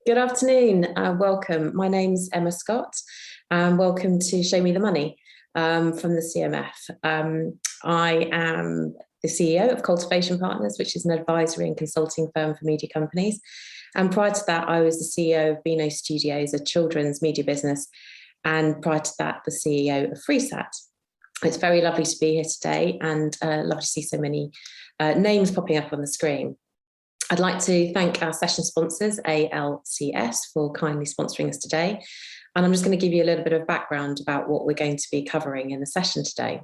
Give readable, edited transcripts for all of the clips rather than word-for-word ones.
Good afternoon, welcome. My name's Emma Scott, and welcome to Show Me the Money from the CMF. I am the CEO of Cultivation Partners, which is an advisory and consulting firm for media companies. And prior to that, I was the CEO of Beano Studios, a children's media business, and prior to that, the CEO of Freesat. It's very lovely to be here today, and lovely to see so many names popping up on the screen. I'd like to thank our session sponsors, ALCS, for kindly sponsoring us today. And I'm just going to give you a little bit of background about what we're going to be covering in the session today.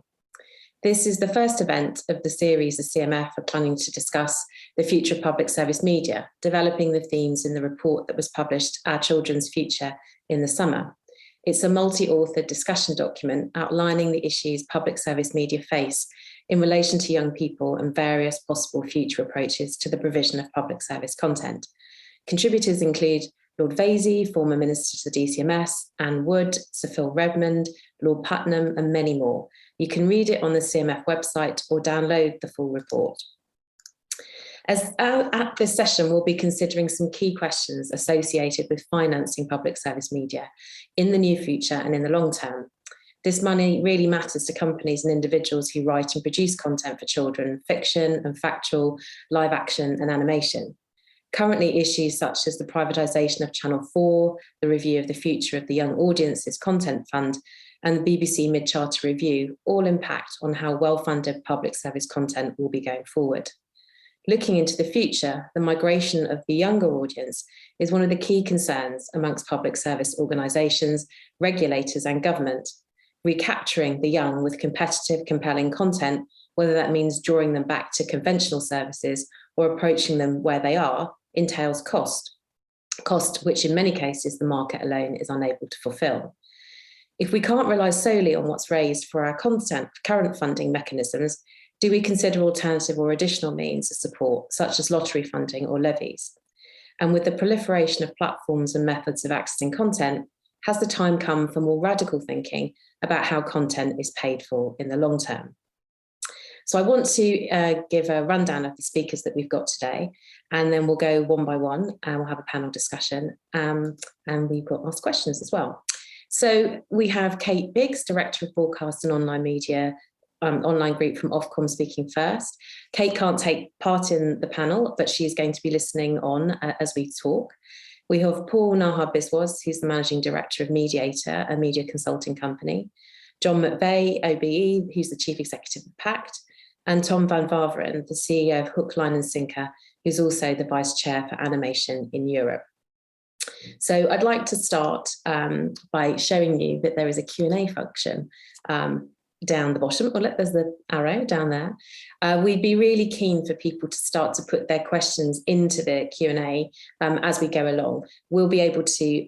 This is the first event of the series the CMF are planning to discuss the future of public service media, developing the themes in the report that was published, Our Children's Future, in the summer. It's a multi-authored discussion document outlining the issues public service media face in relation to young people and various possible future approaches to the provision of public service content. Contributors include Lord Vasey, former Minister to the DCMS, Anne Wood, Sir Phil Redmond, Lord Putnam, and many more. You can read it on the CMF website or download the full report. At this session, we'll be considering some key questions associated with financing public service media in the near future and in the long term. This money really matters to companies and individuals who write and produce content for children, fiction and factual, live action and animation. Currently, issues such as the privatisation of Channel 4, the review of the future of the Young Audiences Content Fund, and the BBC Mid-Charter Review all impact on how well-funded public service content will be going forward. Looking into the future, the migration of the younger audience is one of the key concerns amongst public service organisations, regulators and government. Recapturing the young with competitive, compelling content, whether that means drawing them back to conventional services or approaching them where they are, entails cost which in many cases the market alone is unable to fulfil. If we can't rely solely on what's raised for our current funding mechanisms, do we consider alternative or additional means of support, such as lottery funding or levies? And with the proliferation of platforms and methods of accessing content, has the time come for more radical thinking about how content is paid for in the long term? So I want to give a rundown of the speakers that we've got today, and then we'll go one by one and we'll have a panel discussion, and we've got asked questions as well. So we have Kate Biggs, Director of Broadcast and Online Media, online group from Ofcom, speaking first. Kate can't take part in the panel, but she's going to be listening on as we talk. We have Paul Nahar-Biswas, who's the Managing Director of Moderator, a media consulting company. John McVeigh, OBE, who's the Chief Executive of PACT, and Tom van Waveren, the CEO of Hook, Line and Sinker, who's also the Vice Chair for Animation in Europe. So I'd like to start by showing you that there is a Q&A function down the bottom, or there's the arrow down there. We'd be really keen for people to start to put their questions into the Q&A as we go along. We'll be able to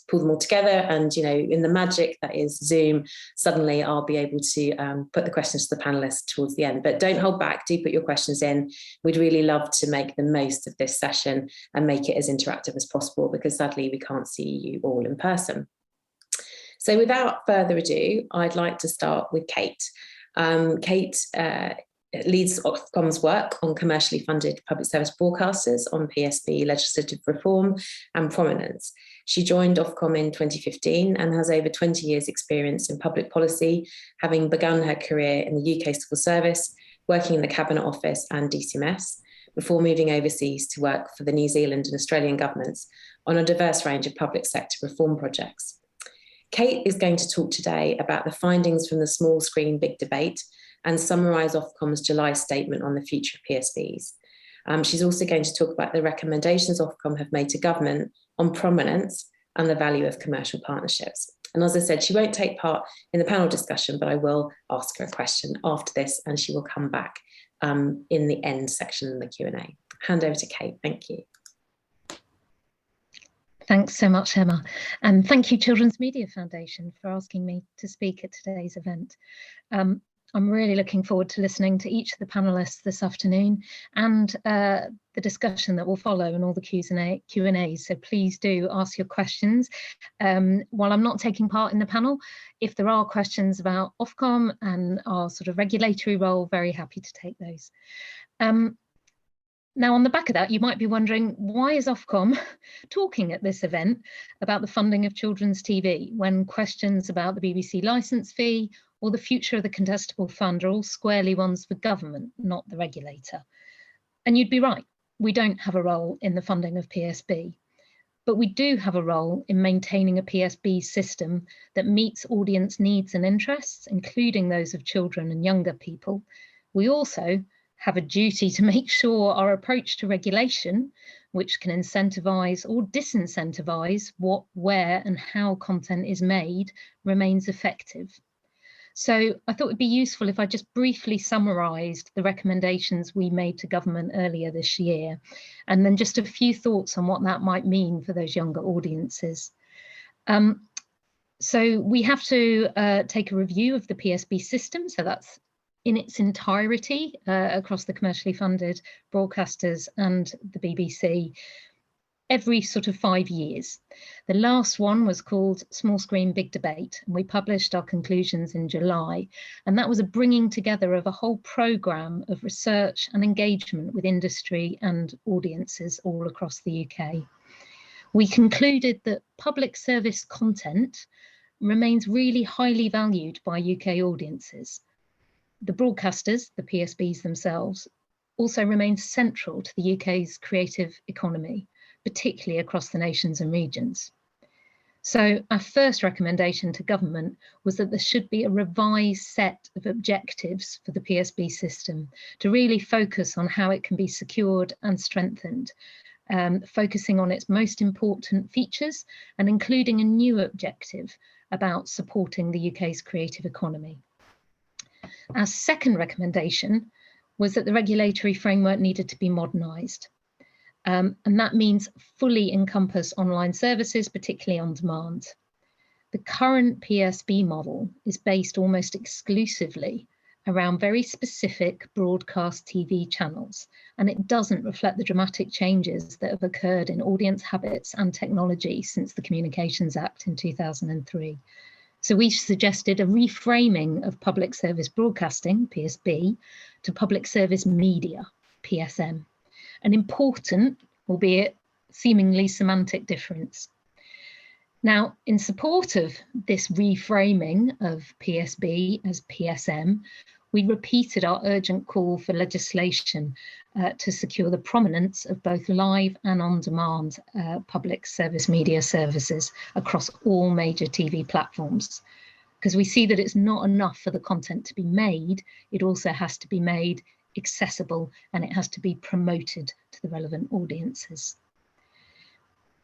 pull them all together, and in the magic that is Zoom, suddenly I'll be able to put the questions to the panelists towards the end. But don't hold back, do put your questions in. We'd really love to make the most of this session and make it as interactive as possible, because sadly we can't see you all in person. So without further ado, I'd like to start with Kate. Kate leads Ofcom's work on commercially funded public service broadcasters on PSB legislative reform and prominence. She joined Ofcom in 2015 and has over 20 years' experience in public policy, having begun her career in the UK civil service, working in the Cabinet Office and DCMS, before moving overseas to work for the New Zealand and Australian governments on a diverse range of public sector reform projects. Kate is going to talk today about the findings from the small screen big debate and summarise Ofcom's July statement on the future of PSBs. She's also going to talk about the recommendations Ofcom have made to government on prominence and the value of commercial partnerships. And as I said, she won't take part in the panel discussion, but I will ask her a question after this, and she will come back in the end section in the Q&A. Hand over to Kate. Thank you. Thanks so much, Emma. And thank you, Children's Media Foundation, for asking me to speak at today's event. I'm really looking forward to listening to each of the panelists this afternoon and the discussion that will follow and all the Q&As. So please do ask your questions. While I'm not taking part in the panel, if there are questions about Ofcom and our sort of regulatory role, very happy to take those. Now, on the back of that, you might be wondering, why is Ofcom talking at this event about the funding of children's TV when questions about the BBC licence fee or the future of the contestable fund are all squarely ones for government, not the regulator? And you'd be right, we don't have a role in the funding of PSB, but we do have a role in maintaining a PSB system that meets audience needs and interests, including those of children and younger people. We also have a duty to make sure our approach to regulation, which can incentivise or disincentivise what, where and how content is made, remains effective. So I thought it'd be useful if I just briefly summarised the recommendations we made to government earlier this year, and then just a few thoughts on what that might mean for those younger audiences. So we have to take a review of the PSB system, so that's in its entirety across the commercially funded broadcasters and the BBC, every sort of 5 years. The last one was called Small Screen Big Debate, and we published our conclusions in July. And that was a bringing together of a whole programme of research and engagement with industry and audiences all across the UK. We concluded that public service content remains really highly valued by UK audiences. The broadcasters, the PSBs themselves, also remain central to the UK's creative economy, particularly across the nations and regions. So our first recommendation to government was that there should be a revised set of objectives for the PSB system to really focus on how it can be secured and strengthened, focusing on its most important features and including a new objective about supporting the UK's creative economy. Our second recommendation was that the regulatory framework needed to be modernised. And that means fully encompass online services, particularly on demand. The current PSB model is based almost exclusively around very specific broadcast TV channels, and it doesn't reflect the dramatic changes that have occurred in audience habits and technology since the Communications Act in 2003. So we suggested a reframing of public service broadcasting, PSB, to public service media, PSM. An important, albeit seemingly semantic difference. Now, in support of this reframing of PSB as PSM, we repeated our urgent call for legislation to secure the prominence of both live and on-demand public service media services across all major TV platforms. Because we see that it's not enough for the content to be made, it also has to be made accessible and it has to be promoted to the relevant audiences.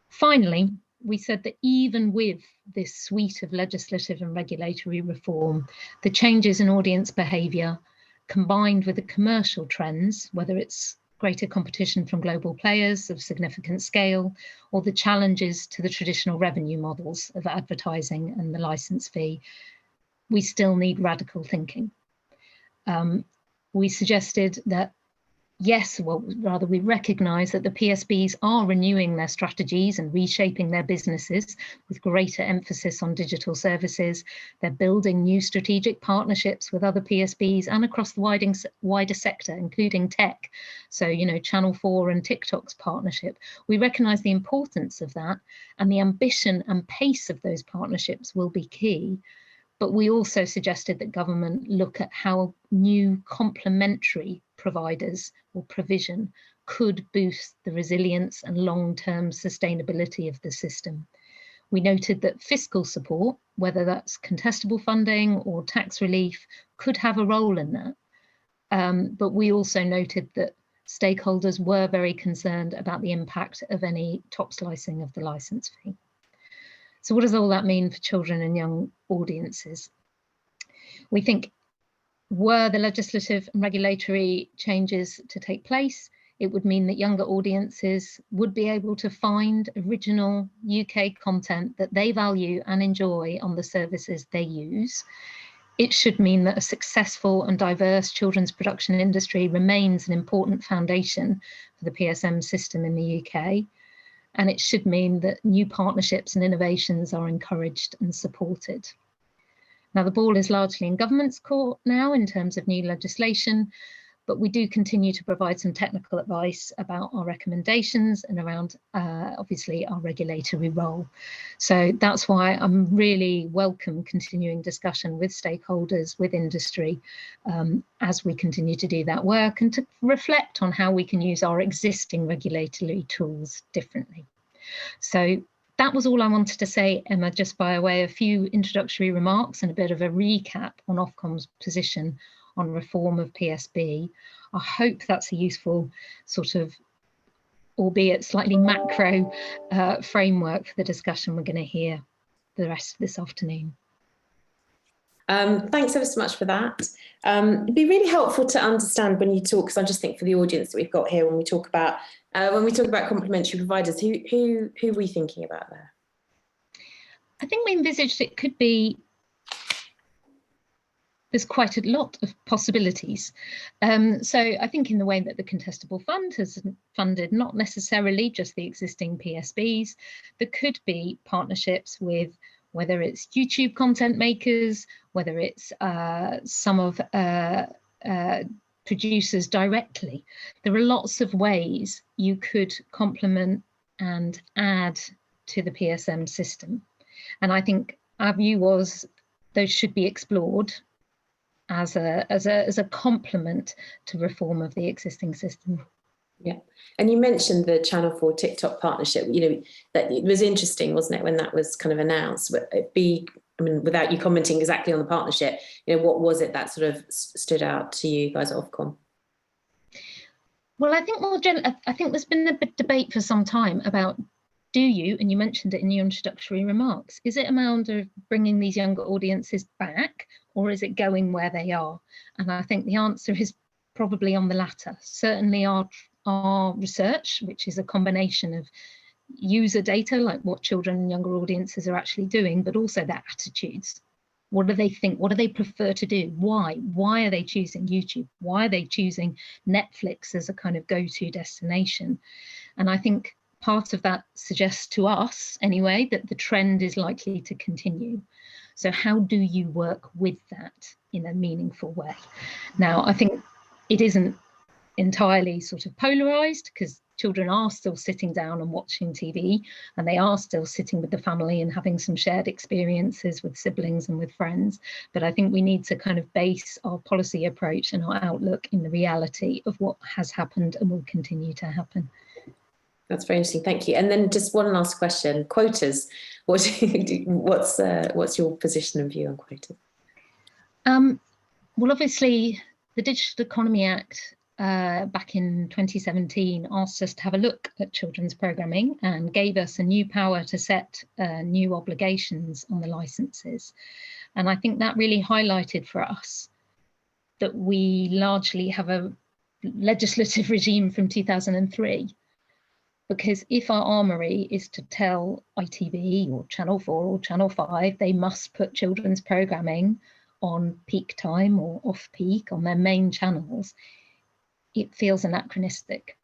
Finally, we said that even with this suite of legislative and regulatory reform, the changes in audience behaviour combined with the commercial trends, whether it's greater competition from global players of significant scale or the challenges to the traditional revenue models of advertising and the licence fee, we still need radical thinking. We suggested that yes, well, rather we recognise that the PSBs are renewing their strategies and reshaping their businesses with greater emphasis on digital services. They're building new strategic partnerships with other PSBs and across the wider sector, including tech. So, you know, Channel 4 and TikTok's partnership. We recognise the importance of that, and the ambition and pace of those partnerships will be key. But we also suggested that government look at how new complementary providers or provision could boost the resilience and long-term sustainability of the system. We noted that fiscal support, whether that's contestable funding or tax relief, could have a role in that. But we also noted that stakeholders were very concerned about the impact of any top slicing of the licence fee. So what does all that mean for children and young audiences? We think were the legislative and regulatory changes to take place, it would mean that younger audiences would be able to find original UK content that they value and enjoy on the services they use. It should mean that a successful and diverse children's production industry remains an important foundation for the PSM system in the UK. And it should mean that new partnerships and innovations are encouraged and supported. Now, the ball is largely in government's court now in terms of new legislation, but we do continue to provide some technical advice about our recommendations and around obviously our regulatory role. So that's why I'm really welcome continuing discussion with stakeholders, with industry, as we continue to do that work and to reflect on how we can use our existing regulatory tools differently. So that was all I wanted to say, Emma, just by way of a few introductory remarks and a bit of a recap on Ofcom's position on reform of PSB. I hope that's a useful sort of, albeit slightly macro framework for the discussion we're going to hear the rest of this afternoon. Thanks ever so much for that. It'd be really helpful to understand when you talk, because I just think for the audience that we've got here, when we talk about complementary providers, who are we thinking about there? I think we envisaged it could be, there's quite a lot of possibilities. So I think in the way that the Contestable Fund has funded not necessarily just the existing PSBs, there could be partnerships with whether it's YouTube content makers, whether it's some of producers directly. There are lots of ways you could complement and add to the PSM system. And I think our view was those should be explored as a complement to reform of the existing system. Yeah, and you mentioned the Channel 4 TikTok partnership. You know, that it was interesting, wasn't it, when that was kind of announced? I mean, without you commenting exactly on the partnership, you know, what was it that sort of stood out to you guys at Ofcom? Well, I think more generally, I think there's been a bit of debate for some time about, do you, and you mentioned it in your introductory remarks, is it a matter of bringing these younger audiences back, or is it going where they are? And I think the answer is probably on the latter. Certainly our research, which is a combination of user data, like what children and younger audiences are actually doing, but also their attitudes. What do they think? What do they prefer to do? Why? Why are they choosing YouTube? Why are they choosing Netflix as a kind of go-to destination? And I think part of that suggests to us, anyway, that the trend is likely to continue. So how do you work with that in a meaningful way? Now, I think it isn't entirely sort of polarized, because children are still sitting down and watching TV, and they are still sitting with the family and having some shared experiences with siblings and with friends. But I think we need to kind of base our policy approach and our outlook in the reality of what has happened and will continue to happen. That's very interesting, thank you. And then just one last question: quotas. What's your position and view on quotas? Well, obviously, the Digital Economy Act back in 2017 asked us to have a look at children's programming and gave us a new power to set new obligations on the licenses. And I think that really highlighted for us that we largely have a legislative regime from 2003. Because if our armoury is to tell ITV or Channel 4 or Channel 5, they must put children's programming on peak time or off peak on their main channels, it feels anachronistic.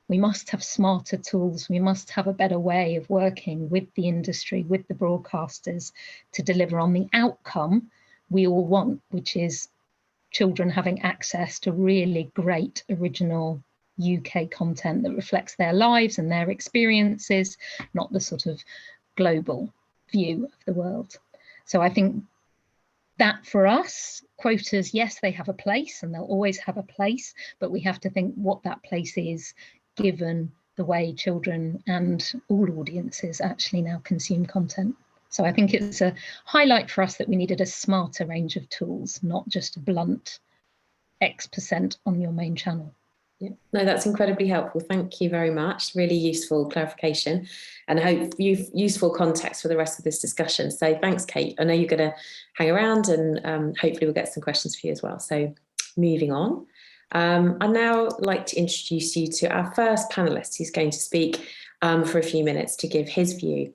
We must have smarter tools. We must have a better way of working with the industry, with the broadcasters, to deliver on the outcome we all want, which is children having access to really great original UK content that reflects their lives and their experiences, not the sort of global view of the world. So I think that for us, quotas, yes, they have a place and they'll always have a place, but we have to think what that place is given the way children and all audiences actually now consume content. So I think it's a highlight for us that we needed a smarter range of tools, not just a blunt X% on your main channel. Yeah. No, that's incredibly helpful. Thank you very much. Really useful clarification, and I hope you've useful context for the rest of this discussion. So thanks, Kate. I know you're going to hang around, and hopefully we'll get some questions for you as well. So moving on, I'd now like to introduce you to our first panelist, who's going to speak for a few minutes to give his view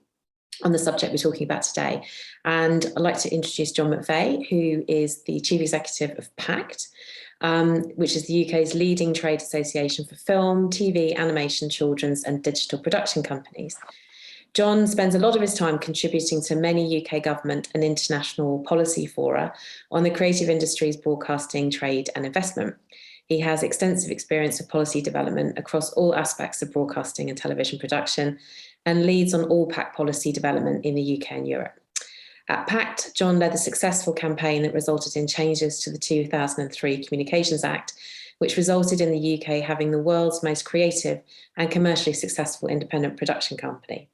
on the subject we're talking about today. And I'd like to introduce John McVeigh, who is the Chief Executive of PACT, which is the UK's leading trade association for film, TV, animation, children's and digital production companies. John spends a lot of his time contributing to many UK government and international policy fora on the creative industries, broadcasting, trade and investment. He has extensive experience of policy development across all aspects of broadcasting and television production and leads on all PACT policy development in the UK and Europe. At PACT, John led the successful campaign that resulted in changes to the 2003 Communications Act, which resulted in the UK having the world's most creative and commercially successful independent production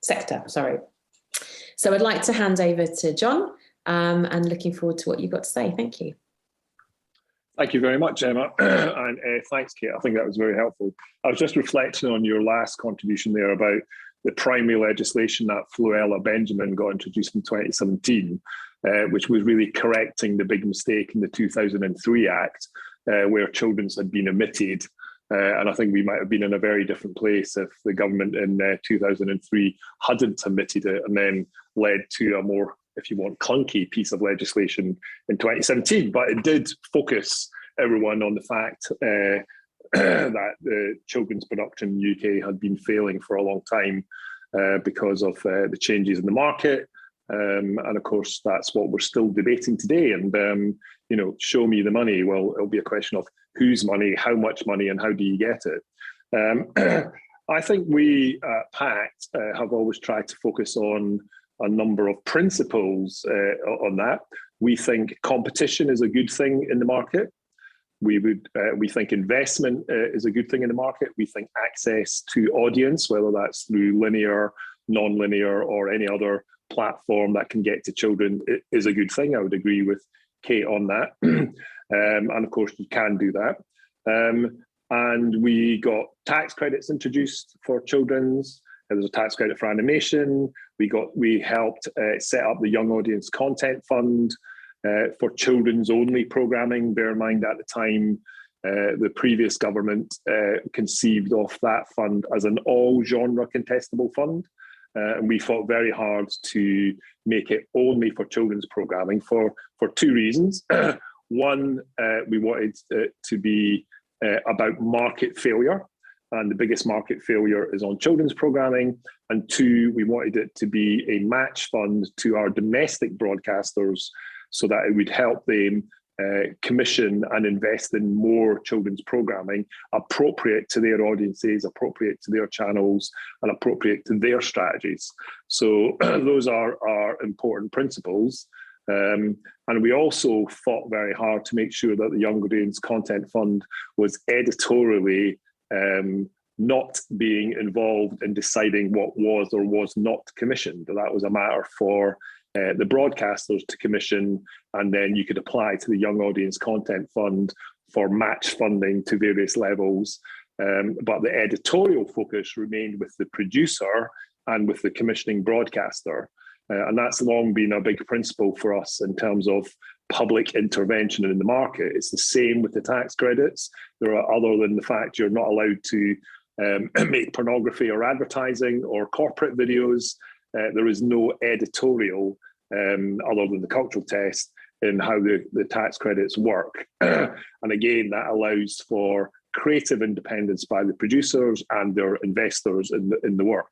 sector. So I'd like to hand over to John and looking forward to what you've got to say. Thank you. Thank you very much, Emma, and thanks, Kate. I think that was very helpful. I was just reflecting on your last contribution there about the primary legislation that Floella Benjamin got introduced in 2017, which was really correcting the big mistake in the 2003 Act, where children's had been omitted. And I think we might have been in a very different place if the government in 2003 hadn't omitted it and then led to a more, if you want, clunky piece of legislation in 2017. But it did focus everyone on the fact that the children's production in the UK had been failing for a long time because of the changes in the market. And of course, that's what we're still debating today. And, you know, show me the money. Well, it'll be a question of whose money, how much money, and how do you get it? I think we at PACT have always tried to focus on a number of principles on that. We think competition is a good thing in the market. We think investment is a good thing in the market. We think access to audience, whether that's through linear, non-linear, or any other platform that can get to children, is a good thing. I would agree with Kate on that. And of course, you can do that. And we got tax credits introduced for children's. There was a tax credit for animation. We helped set up the Young Audience Content Fund for children's only programming. Bear in mind, at the time, the previous government conceived of that fund as an all genre contestable fund. And we fought very hard to make it only for children's programming for two reasons. One, we wanted it to be about market failure, and the biggest market failure is on children's programming. And two, we wanted it to be a match fund to our domestic broadcasters so that it would help them commission and invest in more children's programming appropriate to their audiences, appropriate to their channels, and appropriate to their strategies. So those are our important principles. And we also fought very hard to make sure that the Young Audience Content Fund was editorially not being involved in deciding what was or was not commissioned. That was a matter for the broadcasters to commission, and then you could apply to the Young Audience Content Fund for match funding to various levels. But the editorial focus remained with the producer and with the commissioning broadcaster. And that's long been a big principle for us in terms of public intervention in the market. It's the same with the tax credits. There are, other than the fact you're not allowed to make pornography or advertising or corporate videos, there is no editorial other than the cultural test in how the tax credits work. And again, that allows for creative independence by the producers and their investors in the work.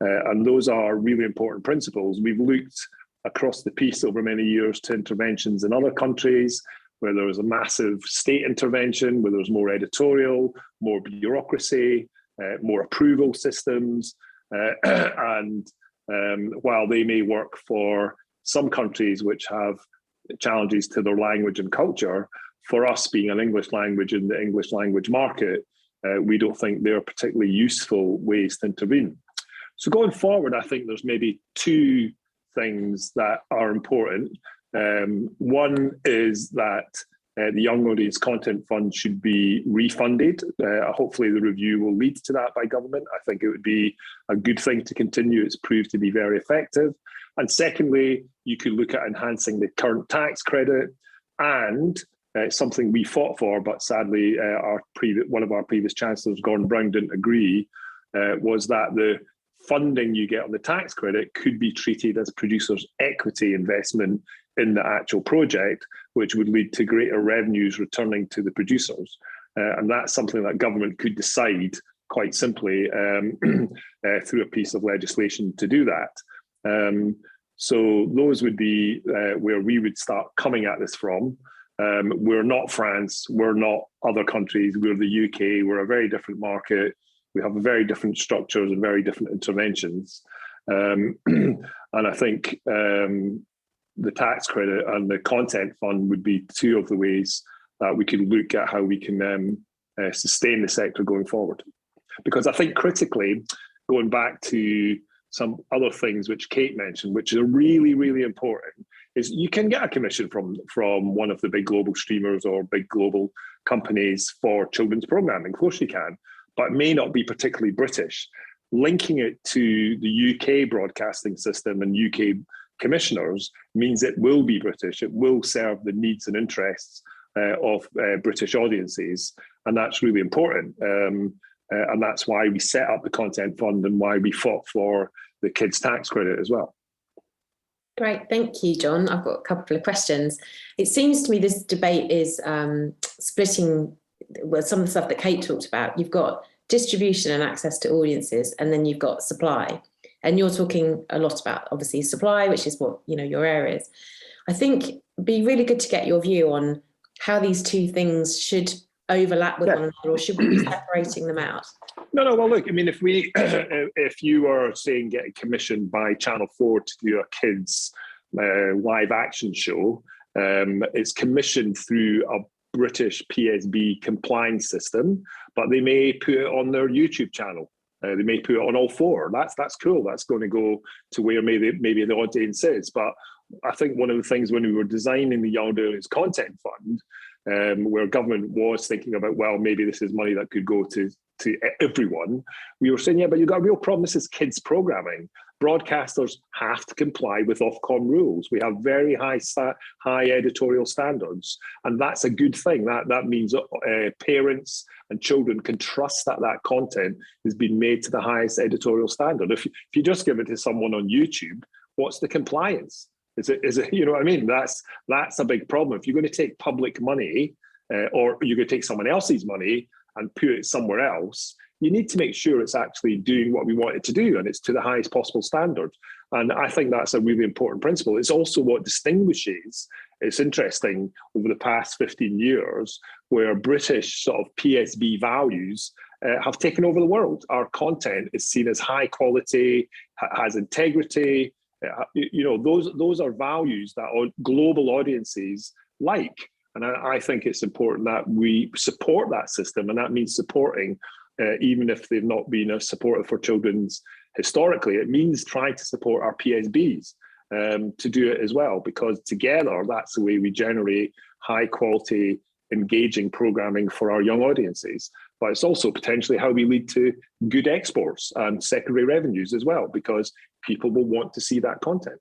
And those are really important principles. We've looked across the piece over many years to interventions in other countries where there was a massive state intervention, where there's more editorial, more bureaucracy, more approval systems. And while they may work for some countries which have challenges to their language and culture, for us being an English language in the English language market, we don't think they're particularly useful ways to intervene. So going forward, I think there's maybe two things that are important. One is that the Young Audience Content Fund should be refunded. Hopefully the review will lead to that by government. I think it would be a good thing to continue. It's proved to be very effective. And secondly, you could look at enhancing the current tax credit, and something we fought for, but sadly one of our previous chancellors, Gordon Brown, didn't agree, was that the funding you get on the tax credit could be treated as producers' equity investment in the actual project, which would lead to greater revenues returning to the producers. And that's something that government could decide quite simply through a piece of legislation to do that. So those would be where we would start coming at this from. We're not France, we're not other countries, we're the UK, we're a very different market. We have very different structures and very different interventions. And I think the tax credit and the content fund would be two of the ways that we can look at how we can sustain the sector going forward. Because I think critically, going back to some other things which Kate mentioned, which are really, really important, is you can get a commission from one of the big global streamers or big global companies for children's programming. Of course you can, but it may not be particularly British. Linking it to the UK broadcasting system and UK commissioners means it will be British. It will serve the needs and interests of British audiences, and that's really important. And that's why we set up the content fund and why we fought for the kids' tax credit as well. Great, thank you, John. I've got a couple of questions. It seems to me this debate is splitting some of the stuff that Kate talked about. You've got distribution and access to audiences, and then you've got supply. And you're talking a lot about, obviously, supply, which is what your area is. I think it'd be really good to get your view on how these two things should overlap with one another, or should we be separating them out? No. Well, look. I mean, if you were saying getting commissioned by Channel 4 to do a kids live action show, it's commissioned through a British PSB compliance system, but they may put it on their YouTube channel. They may put it on all four. That's cool. That's going to go to where maybe the audience is. But I think one of the things when we were designing the Young Audience Content Fund, where government was thinking about, well, maybe this is money that could go to everyone, we were saying, yeah, but you've got a real problem. This is kids programming. Broadcasters have to comply with Ofcom rules. We have very high editorial standards, and that's a good thing. That means parents and children can trust that content has been made to the highest editorial standard. If you just give it to someone on YouTube, what's the compliance? Is it you know what I mean? That's a big problem. If you're going to take public money, or you're going to take someone else's money and put it somewhere else, you need to make sure it's actually doing what we want it to do, and it's to the highest possible standard. And I think that's a really important principle. It's also what distinguishes, it's interesting, over the past 15 years, where British sort of PSB values have taken over the world. Our content is seen as high quality, has integrity. Those are values that global audiences like. And I think it's important that we support that system, and that means supporting, even if they've not been a supporter for children's historically, it means trying to support our PSBs to do it as well, because together that's the way we generate high quality, engaging programming for our young audiences. But it's also potentially how we lead to good exports and secondary revenues as well, because people will want to see that content.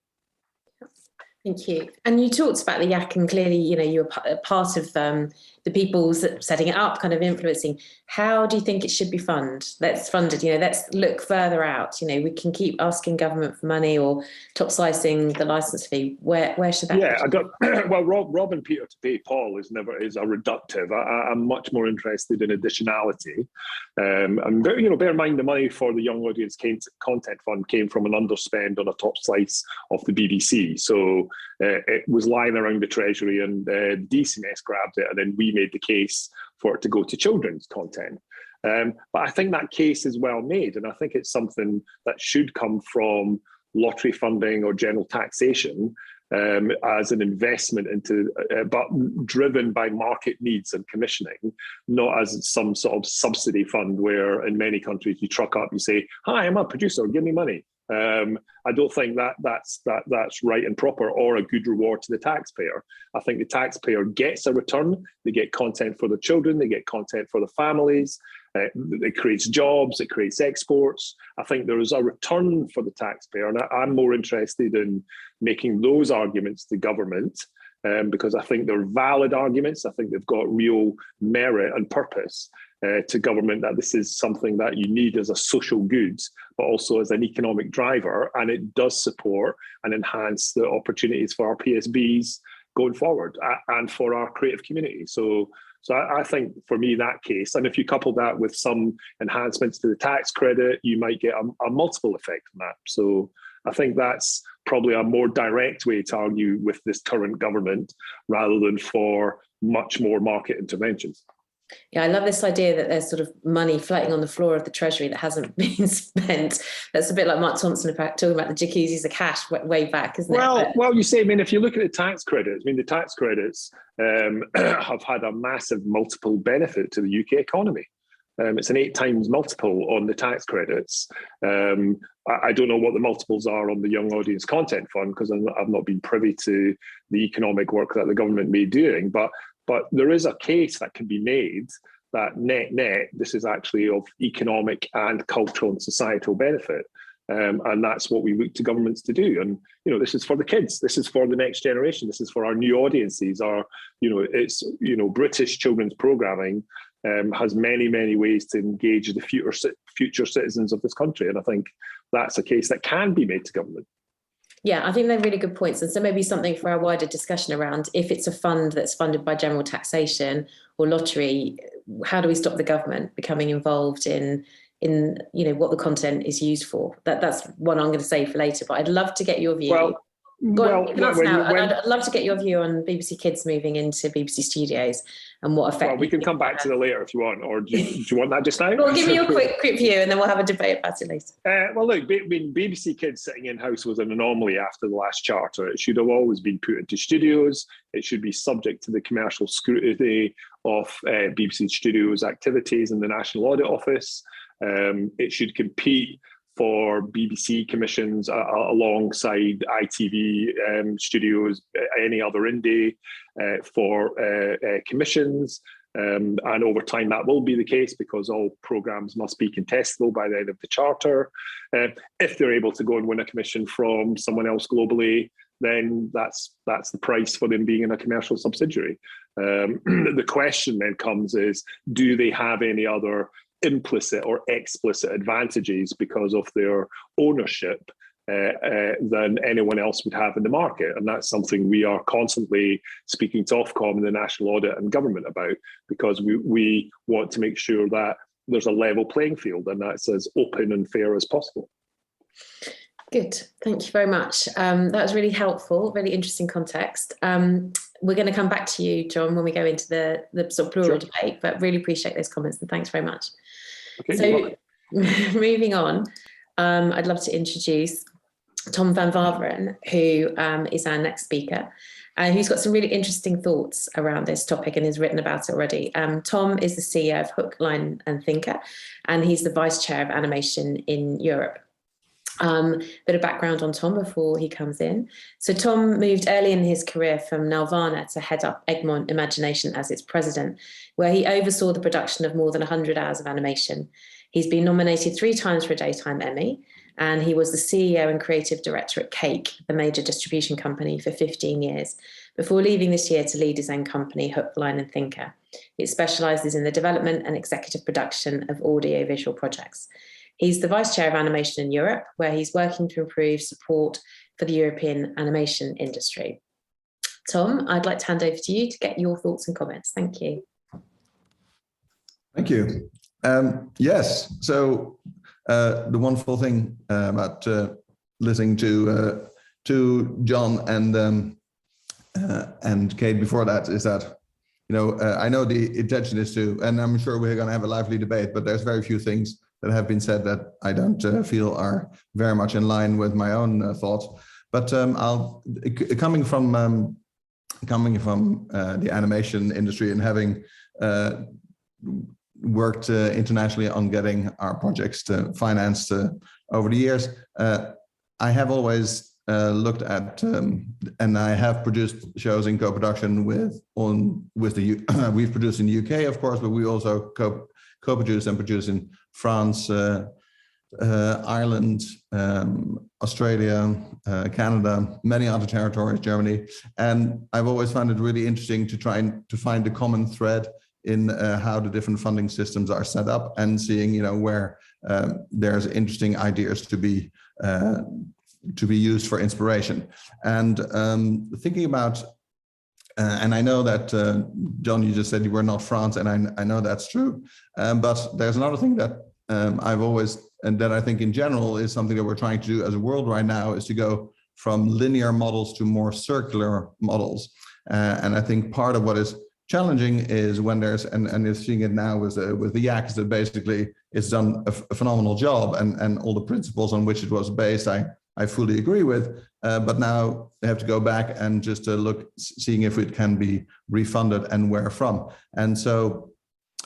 Thank you. And you talked about the YAC, and clearly, you were part of the people setting it up, kind of influencing. How do you think it should be funded? Let's look further out. We can keep asking government for money or top-slicing the licence fee. Where should that? Yeah, well, robbing Peter to pay Paul is a reductive. I'm much more interested in additionality. And bear in mind, the money for the Young Audience Content Fund came from an underspend on a top slice of the BBC. So it was lying around the Treasury, and the DCMS grabbed it, and then we made the case for it to go to children's content. But I think that case is well made, and I think it's something that should come from lottery funding or general taxation as an investment into, but driven by market needs and commissioning, not as some sort of subsidy fund where in many countries you truck up, you say, "Hi, I'm a producer, give me money." I don't think that's right and proper, or a good reward to the taxpayer. I think the taxpayer gets a return. They get content for the children, they get content for the families. It creates jobs, it creates exports. I think there is a return for the taxpayer, and I'm more interested in making those arguments to government, because I think they're valid arguments. I think they've got real merit and purpose to government, that this is something that you need as a social good, but also as an economic driver, and it does support and enhance the opportunities for our PSBs going forward and for our creative community. So I think for me, that case, and if you couple that with some enhancements to the tax credit, you might get a multiple effect on that. So I think that's probably a more direct way to argue with this current government rather than for much more market interventions. Yeah, I love this idea that there's sort of money floating on the floor of the Treasury that hasn't been spent. That's a bit like Mark Thompson talking about the jacuzzis of cash way back, isn't it? Well, you say, I mean, if you look at the tax credits, I mean, the tax credits have had a massive multiple benefit to the UK economy. It's an 8 times multiple on the tax credits. I don't know what the multiples are on the Young Audience Content Fund because I've not been privy to the economic work that the government may be doing, but there is a case that can be made that net, this is actually of economic and cultural and societal benefit. And that's what we look to governments to do. And, this is for the kids, this is for the next generation, this is for our new audiences, British children's programming has many, many ways to engage the future citizens of this country. And I think that's a case that can be made to government. Yeah, I think they're really good points. And so maybe something for our wider discussion around if it's a fund that's funded by general taxation or lottery, how do we stop the government becoming involved in what the content is used for? That's one I'm going to say for later, but I'd love to get your view. I'd love to get your view on BBC Kids moving into BBC Studios and what effect. Well, we can come back to that later if you want, or do you want that just now? Well, give me your quick view and then we'll have a debate about it later. Well, look, BBC Kids sitting in-house was an anomaly after the last charter. It should have always been put into studios. It should be subject to the commercial scrutiny of BBC Studios activities in the National Audit Office. It should compete for BBC commissions alongside ITV studios, any other indie for commissions. And over time, that will be the case because all programmes must be contestable by the end of the charter. If they're able to go and win a commission from someone else globally, then that's the price for them being in a commercial subsidiary. The question then comes is, do they have any other implicit or explicit advantages because of their ownership than anyone else would have in the market? And that's something we are constantly speaking to Ofcom and the National Audit and government about, because we want to make sure that there's a level playing field and that's as open and fair as possible. Good, thank you very much. That was really helpful, really interesting context. We're going to come back to you, John, when we go into the sort of plural debate, but really appreciate those comments and thanks very much. Okay, so moving on, I'd love to introduce Tom van Waveren, who is our next speaker, who's got some really interesting thoughts around this topic and has written about it already. Tom is the CEO of Hook, Line and Thinker, and he's the Vice Chair of Animation in Europe. Bit of background on Tom before he comes in. So Tom moved early in his career from Nelvana to head up Egmont Imagination as its president, where he oversaw the production of more than 100 hours of animation. He's been nominated 3 times for a Daytime Emmy, and he was the CEO and creative director at Cake, the major distribution company, for 15 years, before leaving this year to lead his own company, Hook, Line and Thinker. It specialises in the development and executive production of audio-visual projects. He's the Vice Chair of Animation in Europe, where he's working to improve support for the European animation industry. Tom, I'd like to hand over to you to get your thoughts and comments. Thank you. Thank you. Yes, so the wonderful thing about listening to John and Kate before that is that, I know the intention is to, and I'm sure we're going to have a lively debate, but there's very few things that have been said that I don't feel are very much in line with my own thoughts. But coming from the animation industry and having worked internationally on getting our projects financed over the years, I have always looked at and I have produced shows in co-production with the we've produced in the UK, of course, but we also co-produce and produce in France, Ireland, Australia, Canada, many other territories, Germany. And I've always found it really interesting to try to find a common thread in how the different funding systems are set up and seeing, where there's interesting ideas to be used for inspiration. And thinking about, and I know that, John, you just said you were not France, and I know that's true. But there's another thing that I've always, and that I think in general is something that we're trying to do as a world right now, is to go from linear models to more circular models. And I think part of what is challenging is when there's, and you're seeing it now with the YACs, that basically it's done a phenomenal job, and all the principles on which it was based, I fully agree with, but now they have to go back and just look, seeing if it can be refunded and where from. And so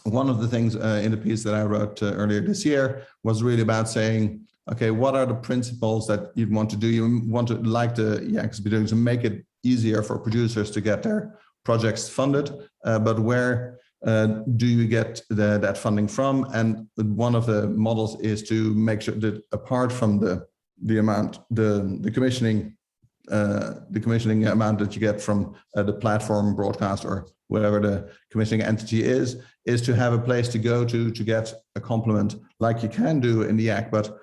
one of the things in the piece that I wrote earlier this year was really about saying, okay, what are the principles that you'd want to do? You want to, like the YACs be doing, to make it easier for producers to get their projects funded, but where do you get that funding from? And one of the models is to make sure that apart from the amount, the commissioning amount that you get from the platform broadcast or whatever the commissioning entity is to have a place to go to get a complement like you can do in the YAC. But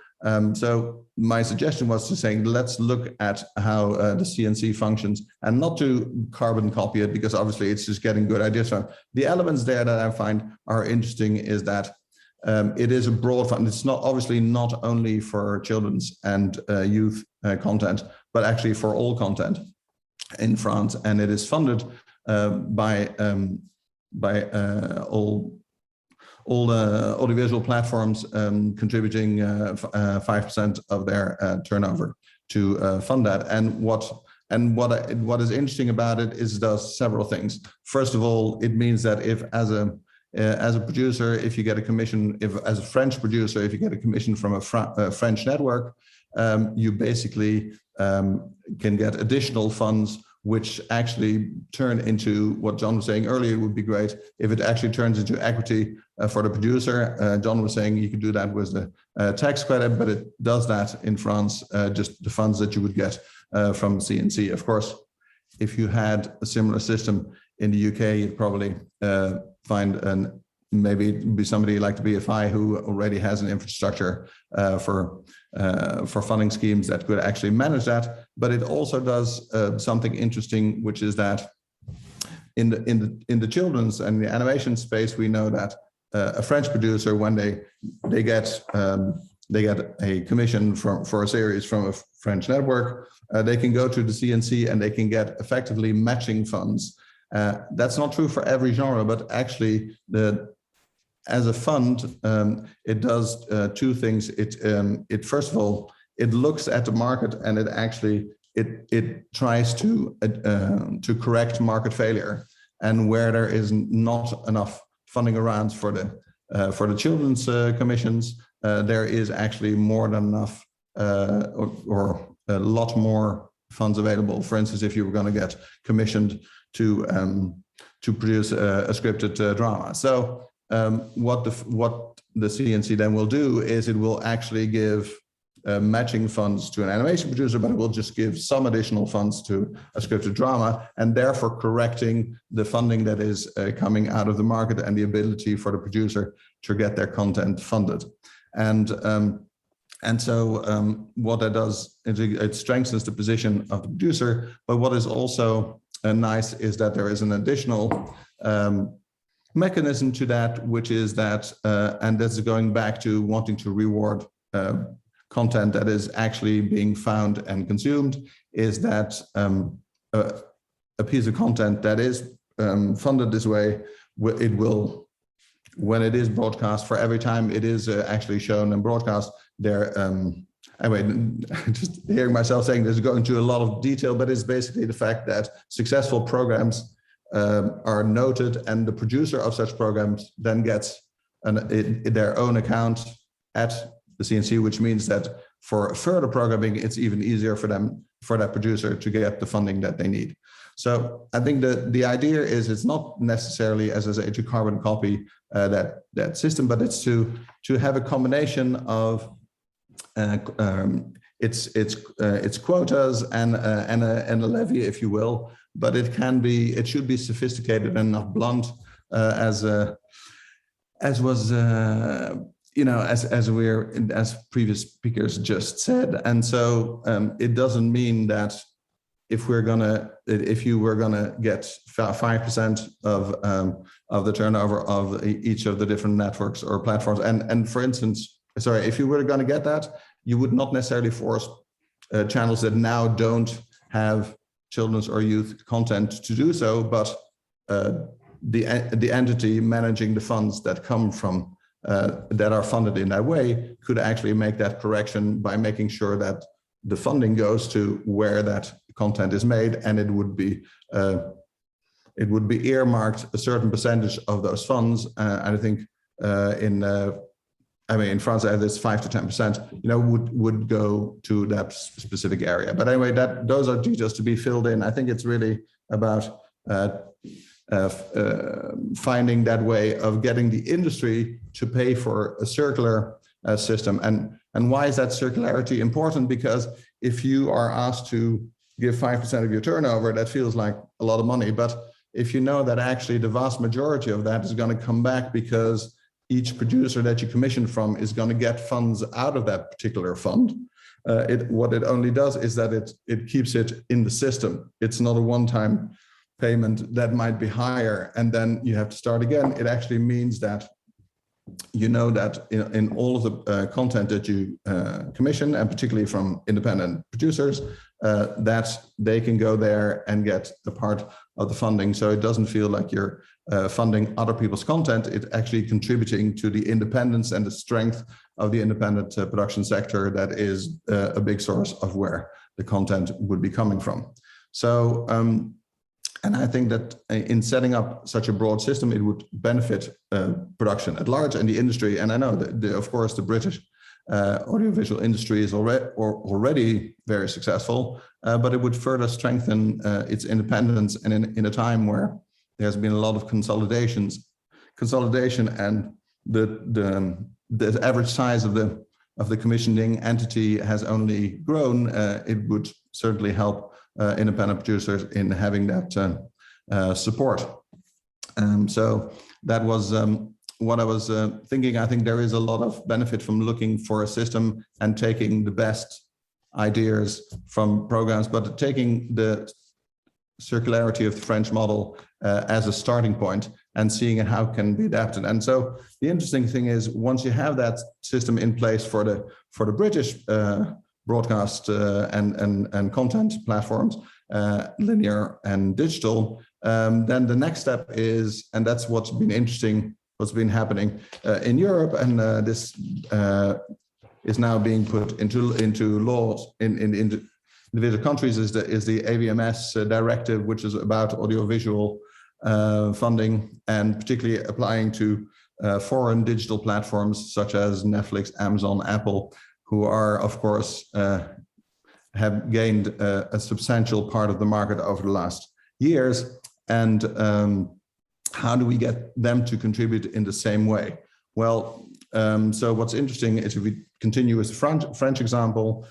so my suggestion was to say, let's look at how the CNC functions, and not to carbon copy it, because obviously it's just getting good ideas from. The elements there that I find are interesting is that it is a broad fund. It's not obviously not only for children's and youth content, but actually for all content in France, and it is funded by all audiovisual platforms contributing 5% of their turnover to fund that. And what is interesting about it is it does several things. First of all, it means that if as a producer, if you get a commission, as a French producer, if you get a commission from a French network, you basically can get additional funds, which actually turn into what John was saying earlier. It would be great if it actually turns into equity for the producer. John was saying you could do that with the tax credit, but it does that in France, just the funds that you would get from CNC. Of course, if you had a similar system in the UK, you'd probably find maybe it'd be somebody like the BFI who already has an infrastructure for funding schemes that could actually manage that. But it also does something interesting, which is that in the children's and the animation space, we know that a French producer, when they get a commission for a series from a French network, they can go to the CNC and they can get effectively matching funds. That's not true for every genre, but actually as a fund, it does two things. It first of all, it looks at the market, and it actually it tries to correct market failure, and where there is not enough funding around for the children's commissions, there is actually more than enough or a lot more funds available. For instance, if you were going to get commissioned to produce a scripted drama. So what the CNC then will do is it will actually give matching funds to an animation producer, but it will just give some additional funds to a scripted drama, and therefore correcting the funding that is coming out of the market and the ability for the producer to get their content funded. And so what that does is it strengthens the position of the producer. But what is also nice is that there is an additional mechanism to that, which is that, and this is going back to wanting to reward content that is actually being found and consumed, is that a piece of content that is funded this way, it will, when it is broadcast, for every time it is actually shown and broadcast, there, anyway, just hearing myself saying this is going into a lot of detail, but it's basically the fact that successful programs are noted, and the producer of such programs then gets their own account at the CNC, which means that for further programming, it's even easier for that producer to get the funding that they need. So I think the idea is it's not necessarily, as I say, to carbon copy that system, but it's to have a combination of it's quotas and a levy, if you will, but it should be sophisticated and not blunt, as previous speakers just said. And so it doesn't mean that if you were gonna get 5% of the turnover of each of the different networks or platforms, and for instance, sorry, if you were gonna get that, you would not necessarily force channels that now don't have children's or youth content to do so, but the entity managing the funds that come from that are funded in that way could actually make that correction by making sure that the funding goes to where that content is made, and it would be earmarked a certain percentage of those funds. And I think in France, this 5 to 10%, would go to that specific area. But anyway, those are details to be filled in. I think it's really about finding that way of getting the industry to pay for a circular system. And why is that circularity important? Because if you are asked to give 5% of your turnover, that feels like a lot of money. But if you know that actually the vast majority of that is going to come back because each producer that you commission from is going to get funds out of that particular fund, what it only does is that it keeps it in the system. It's not a one-time payment that might be higher and then you have to start again. It actually means that you know that in all of the content that you commission, and particularly from independent producers, that they can go there and get a part of the funding. So it doesn't feel like you're funding other people's content. It's actually contributing to the independence and the strength of the independent production sector that is a big source of where the content would be coming from. So, and I think that in setting up such a broad system, it would benefit production at large and the industry. And I know that, of course, the British audiovisual industry is already very successful, but it would further strengthen its independence. And in a time where there's been a lot of consolidation, and the average size of the commissioning entity has only grown, it would certainly help independent producers in having that support. So that was what I was thinking. I think there is a lot of benefit from looking for a system and taking the best ideas from programs, but taking the circularity of the French model as a starting point and seeing how it can be adapted. And so the interesting thing is, once you have that system in place for the British broadcast and content platforms, linear and digital, then the next step is, and that's what's been interesting, what's been happening in Europe, and this is now being put into laws in individual countries, is the AVMS directive, which is about audiovisual funding, and particularly applying to foreign digital platforms such as Netflix, Amazon, Apple, who are, of course, have gained a substantial part of the market over the last years. And how do we get them to contribute in the same way? Well, so what's interesting is, if we continue with the French example,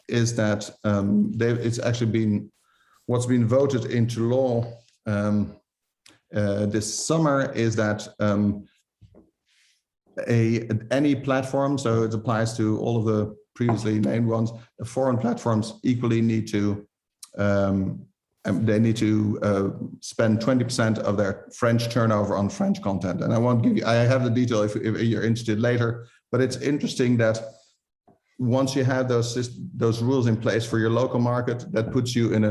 is that it's actually been, what's been voted into law this summer is that any platform, so it applies to all of the previously named ones, the foreign platforms equally need to they need to spend 20% of their French turnover on French content. And I won't give you, I have the detail if you're interested later, but it's interesting that once you have those rules in place for your local market, that puts you in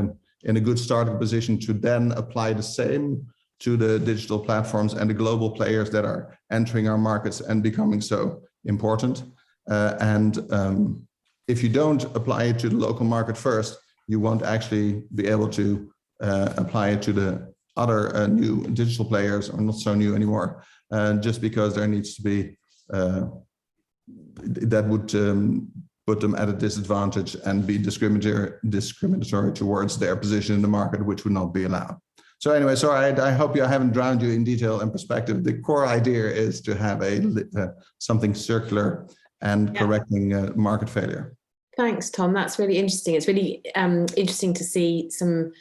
a good starting position to then apply the same to the digital platforms and the global players that are entering our markets and becoming so important. If you don't apply it to the local market first, you won't actually be able to apply it to the other new digital players, or not so new anymore, just because there needs to be, that would put them at a disadvantage and be discriminatory towards their position in the market, which would not be allowed. So anyway, sorry, I hope I haven't drowned you in detail and perspective. The core idea is to have something circular and correcting market failure. Thanks, Tom. That's really interesting. It's really interesting to see some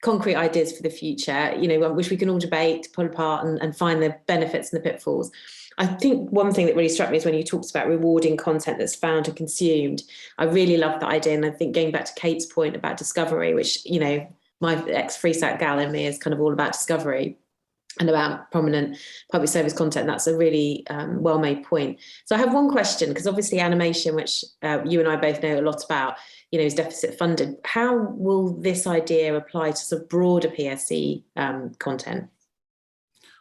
concrete ideas for the future, which we can all debate, pull apart, and find the benefits and the pitfalls. I think one thing that really struck me is when you talked about rewarding content that's found and consumed. I really love that idea. And I think going back to Kate's point about discovery, which, you know, my ex-Freesat gal in me is kind of all about discovery and about prominent public service content. That's a really well-made point. So I have one question, because obviously animation, which you and I both know a lot about, you know, is deficit funded. How will this idea apply to sort of broader PSC content?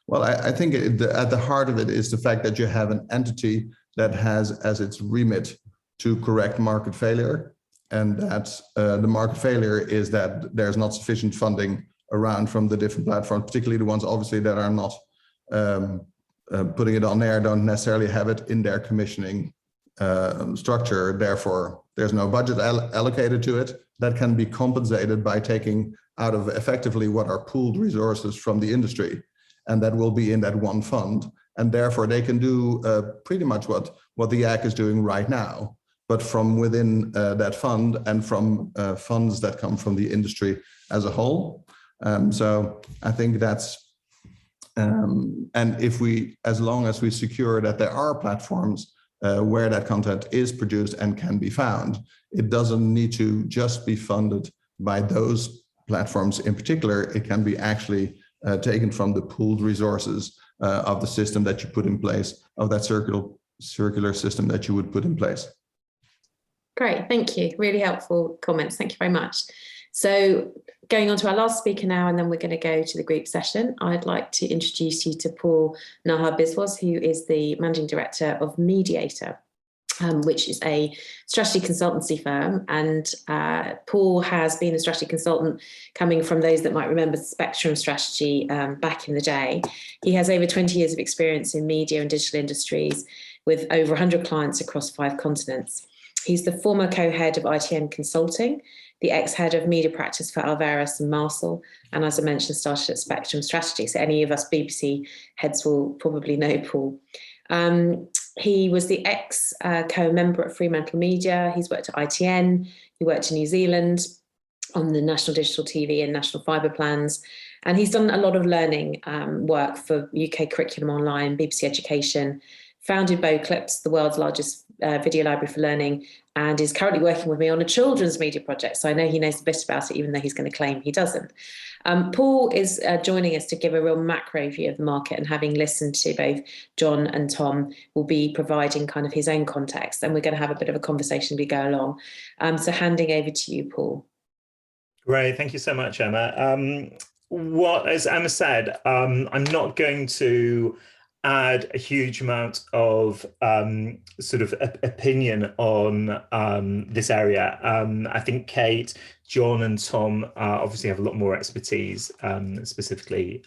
Well, I think at the heart of it is the fact that you have an entity that has as its remit to correct market failure. And that the market failure is that there's not sufficient funding around from the different platforms, particularly the ones obviously that are not putting it on there, don't necessarily have it in their commissioning structure. Therefore, there's no budget allocated to it. That can be compensated by taking out of effectively what are pooled resources from the industry. And that will be in that one fund. And therefore they can do pretty much what the AC is doing right now, but from within that fund and from funds that come from the industry as a whole. So I think that's, and if we, as long as we secure that there are platforms where that content is produced and can be found, it doesn't need to just be funded by those platforms in particular. It can be actually taken from the pooled resources of the system that you put in place, of that circular system that you would put in place. Great, thank you. Really helpful comments. Thank you very much. So going on to our last speaker now, and then we're going to go to the group session. I'd like to introduce you to Paul Nahar-Biswas, who is the Managing Director of Mediator, which is a strategy consultancy firm. And Paul has been a strategy consultant coming from those that might remember Spectrum strategy back in the day. He has over 20 years of experience in media and digital industries with over 100 clients across 5 continents. He's the former co-head of ITN Consulting, the ex-head of media practice for Alvarez and Marcel, and as I mentioned, started at Spectrum Strategy. So any of us BBC heads will probably know Paul. He was the ex-co-member at Fremantle Media. He's worked at ITN. He worked in New Zealand on the National Digital TV and National Fibre plans. And he's done a lot of learning work for UK Curriculum Online, BBC Education, founded Boclips, the world's largest video library for learning, and is currently working with me on a children's media project. So I know he knows a bit about it, even though he's going to claim he doesn't. Paul is joining us to give a real macro view of the market, and having listened to both John and Tom, will be providing kind of his own context, and we're going to have a bit of a conversation as we go along. So handing over to you, Paul. Great, thank you so much, Emma. As Emma said, I'm not going to add a huge amount of sort of opinion on this area. I think Kate, John and Tom obviously have a lot more expertise, specifically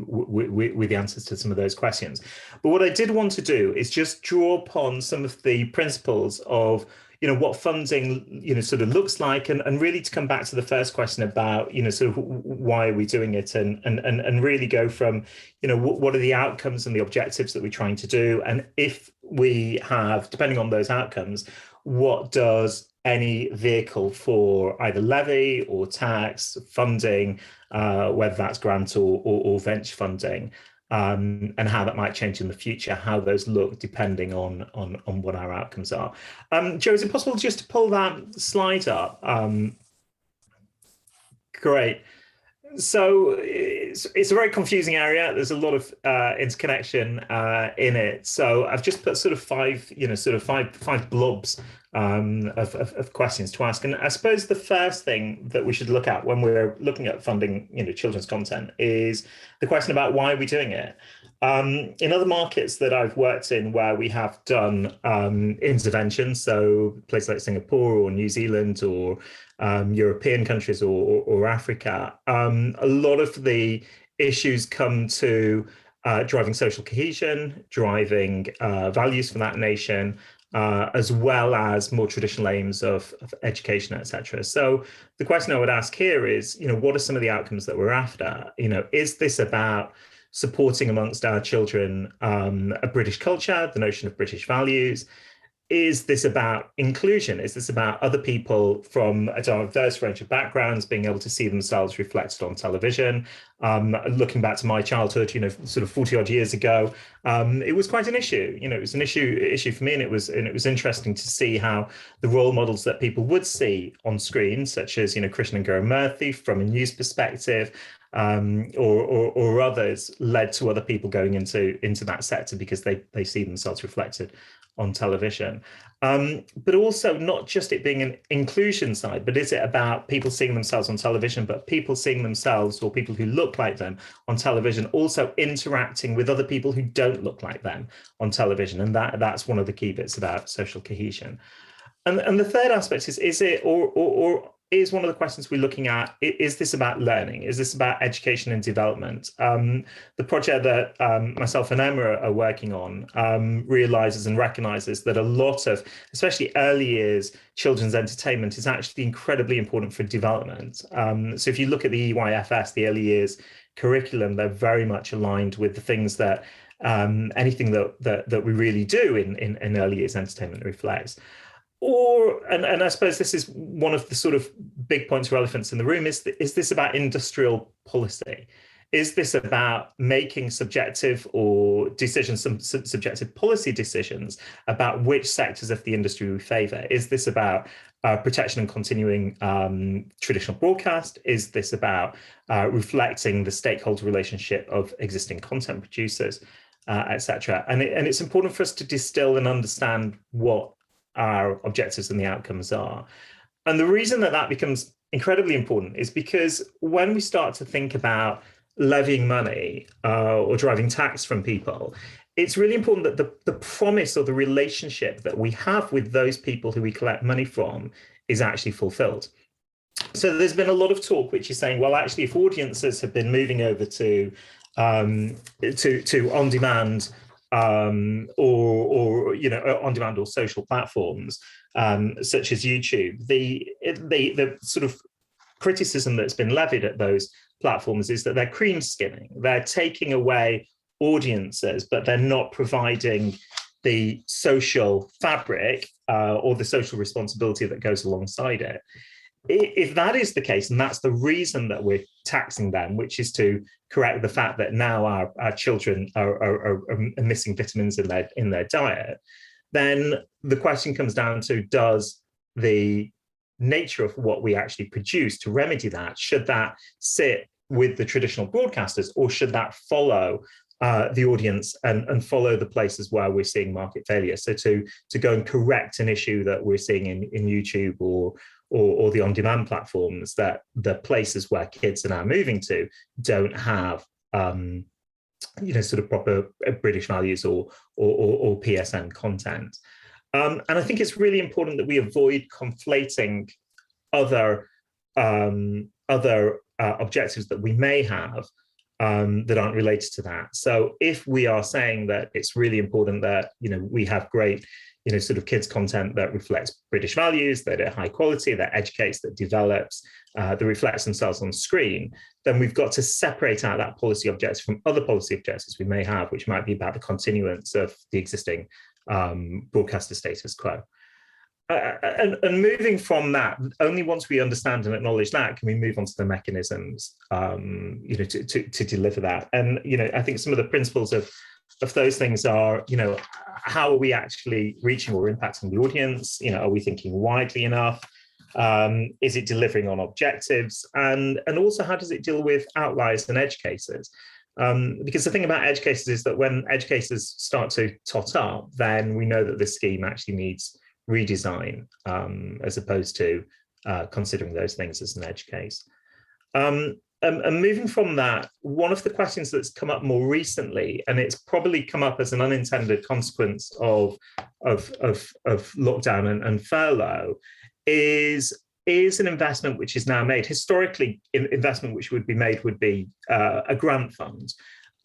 with the answers to some of those questions. But what I did want to do is just draw upon some of the principles of what funding, sort of looks like, and really to come back to the first question about, sort of why are we doing it, and really go from, what are the outcomes and the objectives that we're trying to do, and if we have, depending on those outcomes, what does any vehicle for either levy or tax funding, whether that's grant or venture funding, and how that might change in the future, how those look depending on what our outcomes are. Joe, is it possible just to pull that slide up? Great. So it's a very confusing area. There's a lot of interconnection in it. So I've just put sort of five blobs of questions to ask. And I suppose the first thing that we should look at when we're looking at funding, children's content is the question about why are we doing it? In other markets that I've worked in where we have done interventions, so places like Singapore or New Zealand or European countries or Africa, a lot of the issues come to driving social cohesion, driving values for that nation, as well as more traditional aims of education, etc. So the question I would ask here is, what are some of the outcomes that we're after? Is this about supporting amongst our children a British culture, the notion of British values? is this about inclusion? Is this about other people from a diverse range of backgrounds being able to see themselves reflected on television? Looking back to my childhood, sort of 40 odd years ago, it was quite an issue. It was an issue for me, and it was interesting to see how the role models that people would see on screen, such as Krishnan and Gaurav Murthy from a news perspective, or others, led to other people going into that sector because they see themselves reflected on television. But also not just it being an inclusion side, but is it about people seeing themselves on television, but people seeing themselves, or people who look like them on television, also interacting with other people who don't look like them on television? And that's one of the key bits about social cohesion. And the third aspect is it, or is one of the questions we're looking at, is this about learning? Is this about education and development? The project that myself and Emma are working on realizes and recognizes that a lot of, especially early years, children's entertainment is actually incredibly important for development. So if you look at the EYFS, the early years curriculum, they're very much aligned with the things that anything that we really do in early years entertainment reflects. And I suppose this is one of the sort of big points or elephants in the room, is this about industrial policy? Is this about making subjective or decisions, some subjective policy decisions about which sectors of the industry we favour? Is this about protection and continuing traditional broadcast? Is this about reflecting the stakeholder relationship of existing content producers, etc.? And it's important for us to distill and understand what our objectives and the outcomes are. And the reason that becomes incredibly important is because when we start to think about levying money or driving tax from people, it's really important that the promise or the relationship that we have with those people who we collect money from is actually fulfilled. So there's been a lot of talk which is saying, well, actually, if audiences have been moving over to on-demand or on-demand or social platforms such as YouTube, the sort of criticism that's been levied at those platforms is that they're cream skimming. They're taking away audiences, but they're not providing the social fabric or the social responsibility that goes alongside it. If that is the case, and that's the reason that we're taxing them, which is to correct the fact that now our children are missing vitamins in their diet, then the question comes down to, does the nature of what we actually produce to remedy that, should that sit with the traditional broadcasters, or should that follow the audience and follow the places where we're seeing market failure? So to go and correct an issue that we're seeing in YouTube or the on-demand platforms, that the places where kids are now moving to don't have sort of proper British values or PSN content. And I think it's really important that we avoid conflating other objectives that we may have that aren't related to that. So if we are saying that it's really important that we have great sort of kids content that reflects British values, that are high quality, that educates, that develops, that reflects themselves on screen, then we've got to separate out that policy objective from other policy objectives we may have, which might be about the continuance of the existing broadcaster status quo. And moving from that, only once we understand and acknowledge that can we move on to the mechanisms to deliver that. And I think some of the principles of those things are, how are we actually reaching or impacting the audience? Are we thinking widely enough? Is it delivering on objectives? And also, how does it deal with outliers and edge cases? Because the thing about edge cases is that when edge cases start to tot up, then we know that the scheme actually needs redesign, as opposed to considering those things as an edge case. And moving from that, one of the questions that's come up more recently, and it's probably come up as an unintended consequence of lockdown and furlough, is an investment which is now made. Historically, investment which would be made would be a grant fund.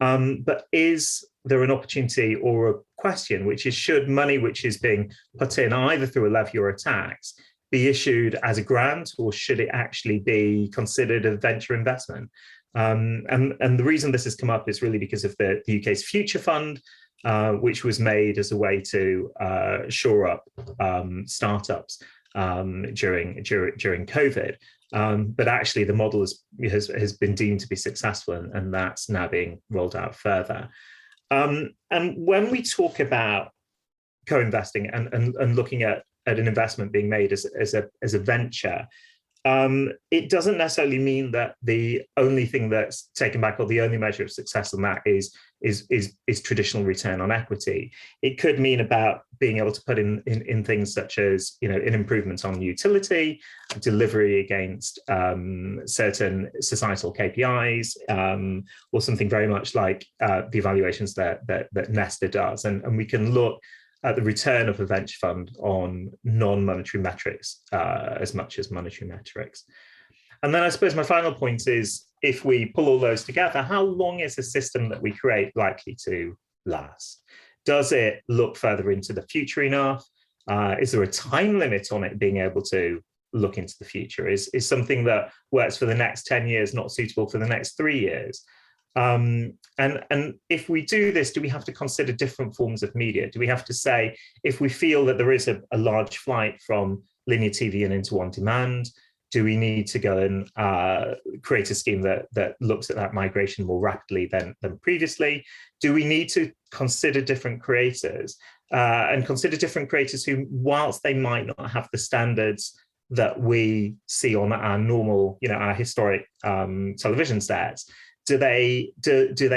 But is there an opportunity or a question, which is, should money which is being put in either through a levy or a tax be issued as a grant, or should it actually be considered a venture investment? And the reason this has come up is really because of the UK's Future Fund, which was made as a way to shore up startups during COVID. But actually, the model has been deemed to be successful, and that's now being rolled out further. And when we talk about co-investing and looking at an investment being made as a venture, it doesn't necessarily mean that the only thing that's taken back, or the only measure of success on that is traditional return on equity. It could mean about being able to put in things such as, in improvements on utility, delivery against certain societal KPIs, or something very much like the evaluations that Nesta does, and we can look at the return of a venture fund on non-monetary metrics as much as monetary metrics. And then I suppose my final point is, if we pull all those together, how long is a system that we create likely to last? Does it look further into the future enough? Is there a time limit on it being able to look into the future? Is something that works for the next 10 years not suitable for the next 3 years? And if we do this, do we have to consider different forms of media? Do we have to say, if we feel that there is a large flight from linear TV and into on-demand, do we need to go and create a scheme that looks at that migration more rapidly than previously? Do we need to consider different creators and consider different creators who, whilst they might not have the standards that we see on our normal, our historic television sets, do they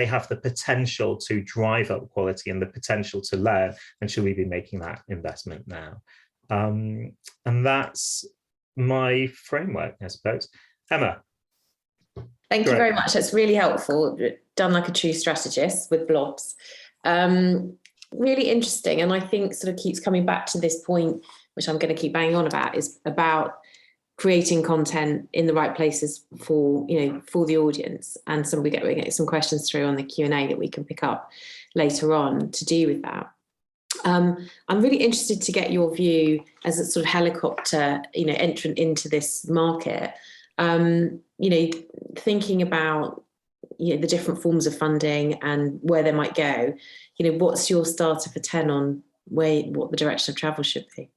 have the potential to drive up quality and the potential to learn? And should we be making that investment now? And that's my framework, I suppose. Emma. Thank you very much. That's really helpful. Done like a true strategist with blobs. Really interesting. And I think sort of keeps coming back to this point, which I'm going to keep banging on about, is about creating content in the right places for the audience. And we get some questions through on the Q&A that we can pick up later on to do with that. I'm really interested to get your view as a sort of helicopter, entrant into this market. Thinking about the different forms of funding and where they might go. What's your starter for 10 on what the direction of travel should be?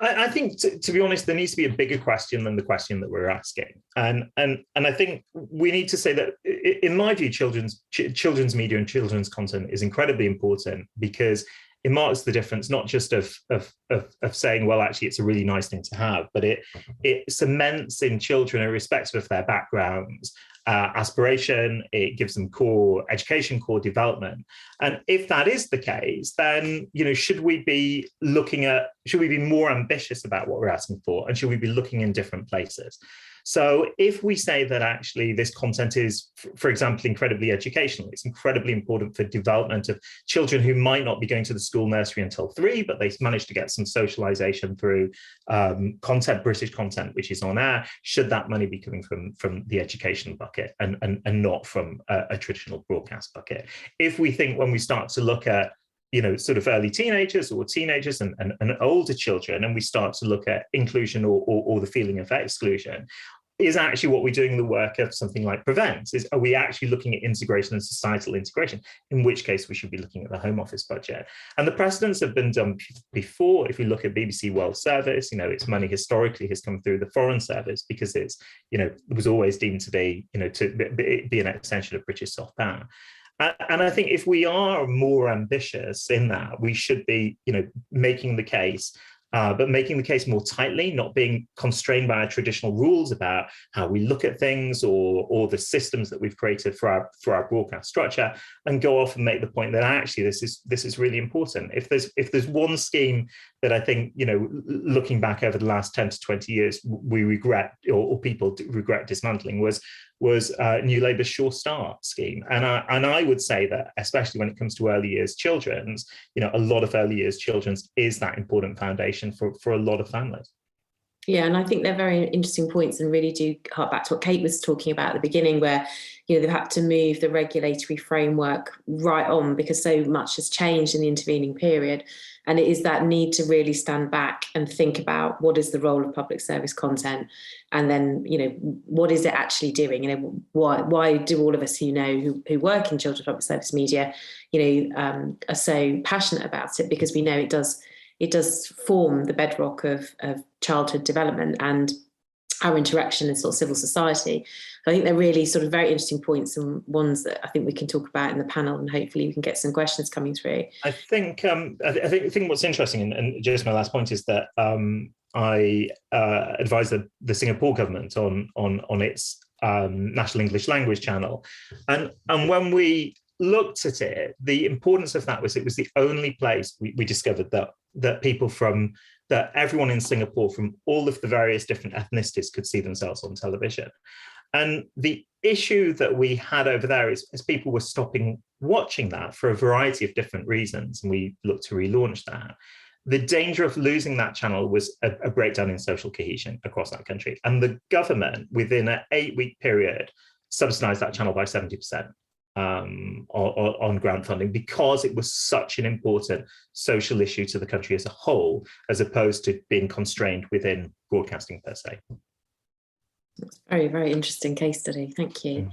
I think, to be honest, there needs to be a bigger question than the question that we're asking, and I think we need to say that, in my view, children's media and children's content is incredibly important, because it marks the difference, not just of saying, well, actually, it's a really nice thing to have, but it cements in children, irrespective of their backgrounds, aspiration. It gives them core education, core development. And if that is the case, then should we be more ambitious about what we're asking for, and should we be looking in different places? So if we say that actually this content is, for example, incredibly educational, it's incredibly important for development of children who might not be going to the school nursery until 3, but they manage to get some socialization through British content, which is on air, should that money be coming from the education bucket and not from a traditional broadcast bucket? If we think, when we start to look at sort of early teenagers or teenagers and older children, and we start to look at inclusion or the feeling of exclusion, is actually what we're doing the work of something like Prevent? Are we actually looking at integration and societal integration? In which case, we should be looking at the Home Office budget. And the precedents have been done before. If we look at BBC World Service, its money historically has come through the Foreign Service, because it's, it was always deemed to be, to be an extension of British soft power. And I think if we are more ambitious in that, we should be, making the case, but making the case more tightly, not being constrained by our traditional rules about how we look at things or the systems that we've created for our broadcast structure, and go off and make the point that actually this is really important. If there's one scheme that I think, looking back over the last 10 to 20 years, we regret, or people regret dismantling, was New Labour's Sure Start scheme. And I would say that, especially when it comes to early years children's, a lot of early years children's is that important foundation for a lot of families. Yeah, and I think they're very interesting points, and really do hark back to what Kate was talking about at the beginning, where they've had to move the regulatory framework right on, because so much has changed in the intervening period. And it is that need to really stand back and think about what is the role of public service content, and then, you know, what is it actually doing? You know, why do all of us who know who work in children's public service media, you know, are so passionate about it? Because we know it does form the bedrock of childhood development and our interaction in sort of civil society. I think they're really sort of very interesting points, and ones that I think we can talk about in the panel, and hopefully we can get some questions coming through. I think what's interesting, and just my last point, is that I advise the Singapore government on its national English language channel, and when we looked at it, the importance of that was it was the only place we discovered that people that everyone in Singapore from all of the various different ethnicities could see themselves on television. And the issue that we had over there is people were stopping watching that for a variety of different reasons, and we looked to relaunch that. The danger of losing that channel was a breakdown in social cohesion across that country. And the government, within an 8-week period, subsidised that channel by 70%. On grant funding, because it was such an important social issue to the country as a whole, as opposed to being constrained within broadcasting per se. That's a very, very interesting case study. Thank you.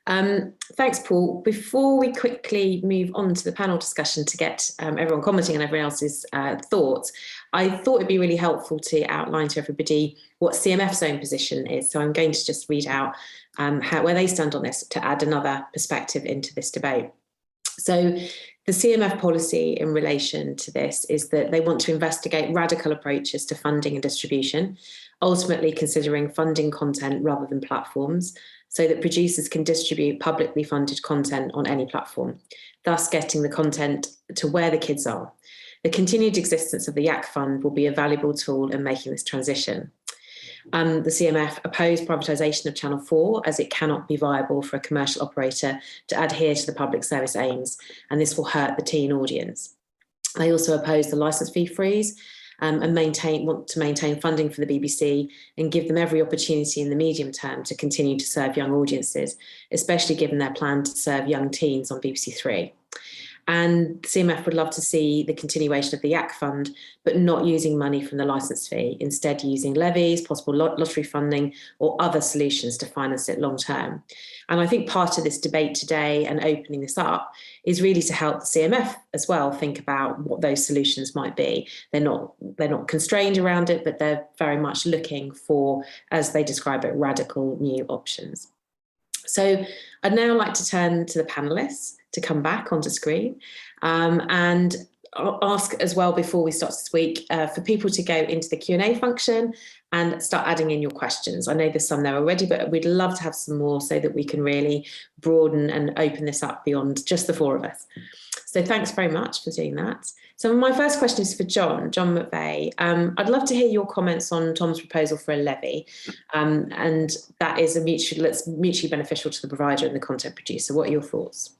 Thanks, Paul. Before we quickly move on to the panel discussion to get everyone commenting on everyone else's thoughts, I thought it'd be really helpful to outline to everybody what CMF's own position is. So I'm going to just read out where they stand on this to add another perspective into this debate. So the CMF policy in relation to this is that they want to investigate radical approaches to funding and distribution, ultimately considering funding content rather than platforms, so that producers can distribute publicly funded content on any platform, thus getting the content to where the kids are. The continued existence of the YAC fund will be a valuable tool in making this transition. The CMF opposed privatisation of Channel 4 as it cannot be viable for a commercial operator to adhere to the public service aims, and this will hurt the teen audience. They also oppose the licence fee freeze and want to maintain funding for the BBC and give them every opportunity in the medium term to continue to serve young audiences, especially given their plan to serve young teens on BBC Three. And CMF would love to see the continuation of the YAC fund, but not using money from the licence fee, instead using levies, possible lottery funding, or other solutions to finance it long term. And I think part of this debate today and opening this up is really to help the CMF as well think about what those solutions might be. They're not constrained around it, but they're very much looking for, as they describe it, radical new options. So I'd now like to turn to the panellists to come back onto screen and ask as well, before we start this week, for people to go into the Q&A function and start adding in your questions. I know there's some there already, but we'd love to have some more so that we can really broaden and open this up beyond just the four of us. So thanks very much for doing that. So my first question is for John McVeigh. I'd love to hear your comments on Tom's proposal for a levy, and that is mutually beneficial to the provider and the content producer. What are your thoughts?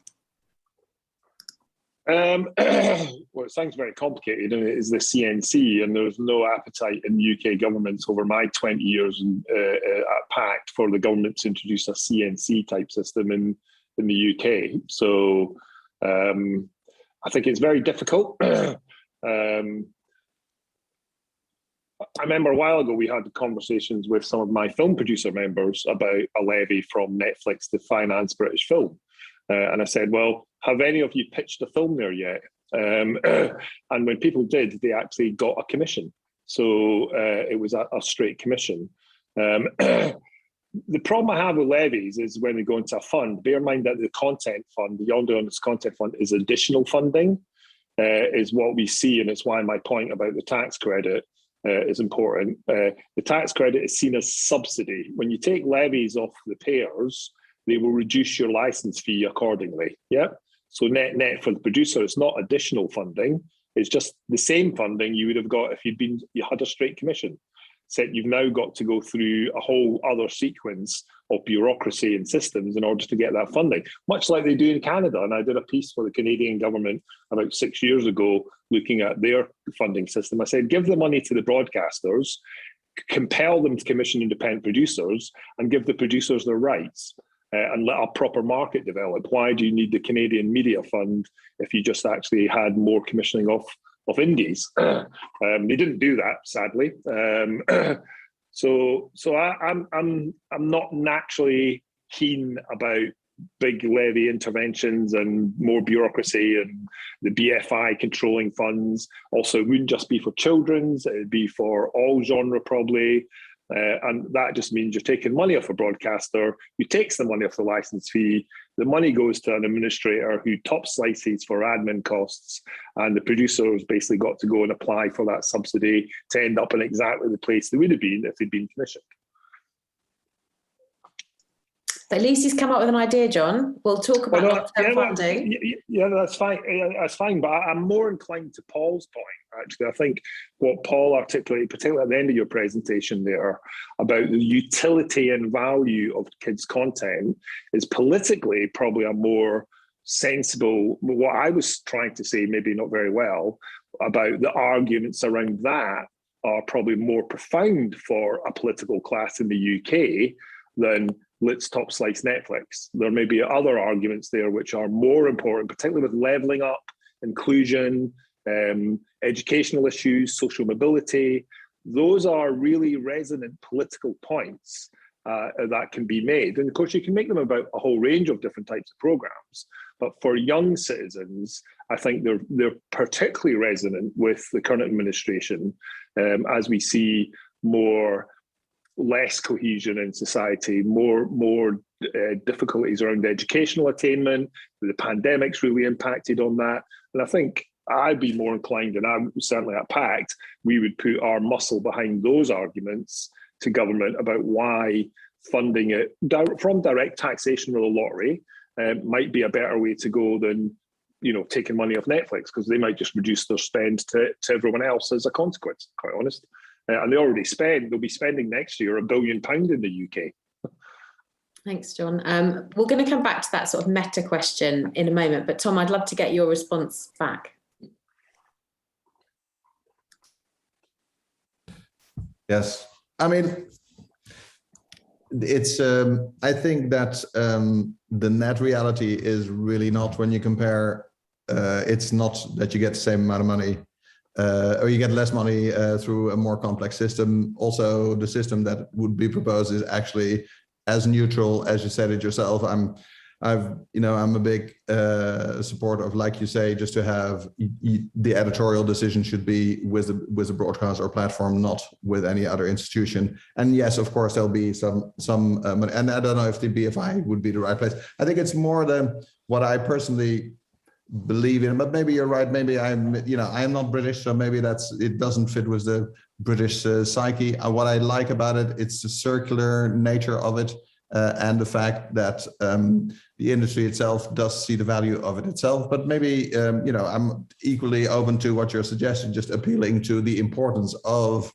Well, it sounds very complicated, and it is the CNC, and there's no appetite in the UK government over my 20 years at PACT for the government to introduce a CNC type system in the UK. So I think it's very difficult. I remember a while ago we had conversations with some of my film producer members about a levy from Netflix to finance British film. And I said, well, have any of you pitched a film there yet? And when people did, they actually got a commission. So it was a straight commission. The problem I have with levies is when they go into a fund, bear in mind that the content fund, the Yonder on this content fund, is additional funding, is what we see. And it's why my point about the tax credit is important. The tax credit is seen as subsidy. When you take levies off the payers, they will reduce your license fee accordingly. Yeah. So net for the producer, it's not additional funding. It's just the same funding you would have got if you had a straight commission. Except you've now got to go through a whole other sequence of bureaucracy and systems in order to get that funding, much like they do in Canada. And I did a piece for the Canadian government about 6 years ago looking at their funding system. I said, give the money to the broadcasters, compel them to commission independent producers, and give the producers their rights. And let a proper market develop. Why do you need the Canadian Media Fund if you just actually had more commissioning off of indies. They didn't do that, sadly. So I'm not naturally keen about big levy interventions and more bureaucracy and the BFI controlling funds. Also, it wouldn't just be for children's, it'd be for all genre probably. And that just means you're taking money off a broadcaster who takes the money off the license fee. The money goes to an administrator who top slices for admin costs, and the producers basically got to go and apply for that subsidy to end up in exactly the place they would have been if they'd been commissioned. But at least he's come up with an idea, John. We'll talk about long-term funding. Yeah, that's fine. That's fine. But I'm more inclined to Paul's point, actually. I think what Paul articulated, particularly at the end of your presentation there, about the utility and value of kids' content is politically probably a more sensible, what I was trying to say, maybe not very well, about the arguments around that are probably more profound for a political class in the UK than let's top slice Netflix. There may be other arguments there which are more important, particularly with levelling up, inclusion, educational issues, social mobility. Those are really resonant political points that can be made. And of course, you can make them about a whole range of different types of programs. But for young citizens, I think they're particularly resonant with the current administration as we see less cohesion in society, more difficulties around educational attainment. The pandemic's really impacted on that. And I think I'd be more inclined, and I'm certainly at PACT, we would put our muscle behind those arguments to government about why funding it from direct taxation or the lottery might be a better way to go than taking money off Netflix, because they might just reduce their spend to everyone else as a consequence, quite honest. And they'll be spending next year £1 billion in the UK. Thanks, John. We're going to come back to that sort of meta question in a moment, but Tom, I'd love to get your response back. Yes, I mean, it's. I think that the net reality is really not when you compare. It's not that you get the same amount of money. Or you get less money through a more complex system. Also, the system that would be proposed is actually as neutral as you said it yourself. I'm a big supporter of, like you say, just to have the editorial decision should be with the broadcaster or platform, not with any other institution. And yes, of course, there'll be some money. And I don't know if the BFI would be the right place. I think it's more than what I personally believe in, but maybe you're right. Maybe I am not British, so maybe it doesn't fit with the British psyche. What I like about it, it's the circular nature of it, and the fact that the industry itself does see the value of it itself. But maybe I'm equally open to what you're suggesting, just appealing to the importance of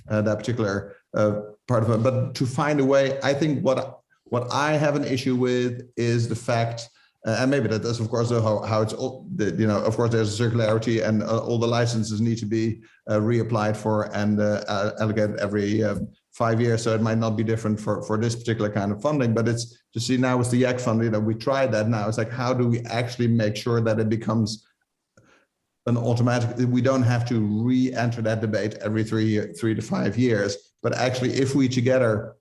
that particular part of it. But to find a way, I think what I have an issue with is the fact. And maybe that is, of course, how it's all, of course, there's a circularity and all the licenses need to be reapplied for and allocated every 5 years. So it might not be different for this particular kind of funding, but it's to see now with the YAC funding, we tried that now. It's like, how do we actually make sure that it becomes an automatic, we don't have to re-enter that debate every 3 to 5 years, but actually if we together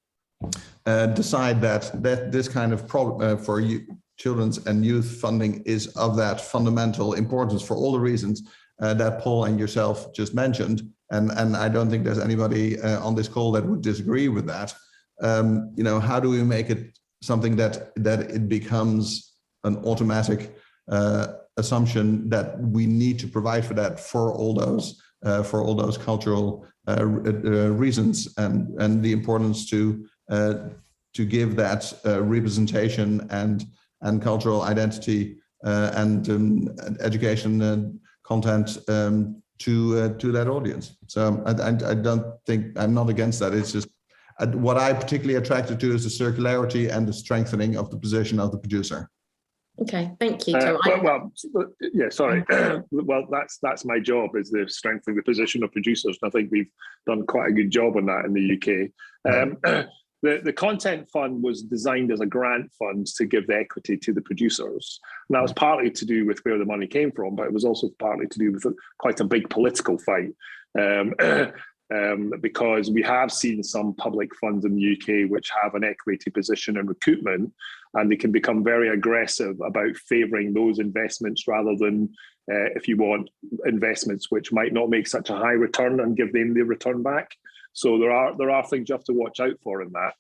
decide that this kind of problem for you, children's and youth funding is of that fundamental importance for all the reasons that Paul and yourself just mentioned. And I don't think there's anybody on this call that would disagree with that. How do we make it something that it becomes an automatic assumption that we need to provide for that for all those cultural reasons and the importance to give that representation and cultural identity and education and content to that audience. So I don't think, I'm not against that. It's just what I particularly attracted to is the circularity and the strengthening of the position of the producer. Okay, thank you, Tom. Yeah, sorry. Well, that's my job, is the strengthening the position of producers. And I think we've done quite a good job on that in the UK. the content fund was designed as a grant fund to give the equity to the producers. And that was partly to do with where the money came from, but it was also partly to do with quite a big political fight. Because we have seen some public funds in the UK which have an equity position in recoupment, and they can become very aggressive about favouring those investments rather than, if you want, investments which might not make such a high return and give them the return back. So there are things you have to watch out for in that.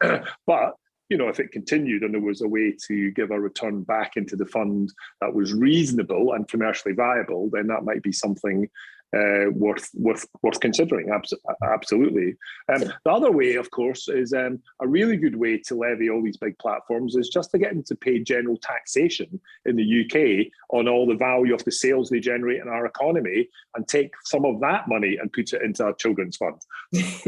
But if it continued and there was a way to give a return back into the fund that was reasonable and commercially viable, then that might be something worth considering. Absolutely. The other way, of course, is a really good way to levy all these big platforms is just to get them to pay general taxation in the UK on all the value of the sales they generate in our economy, and take some of that money and put it into our children's fund.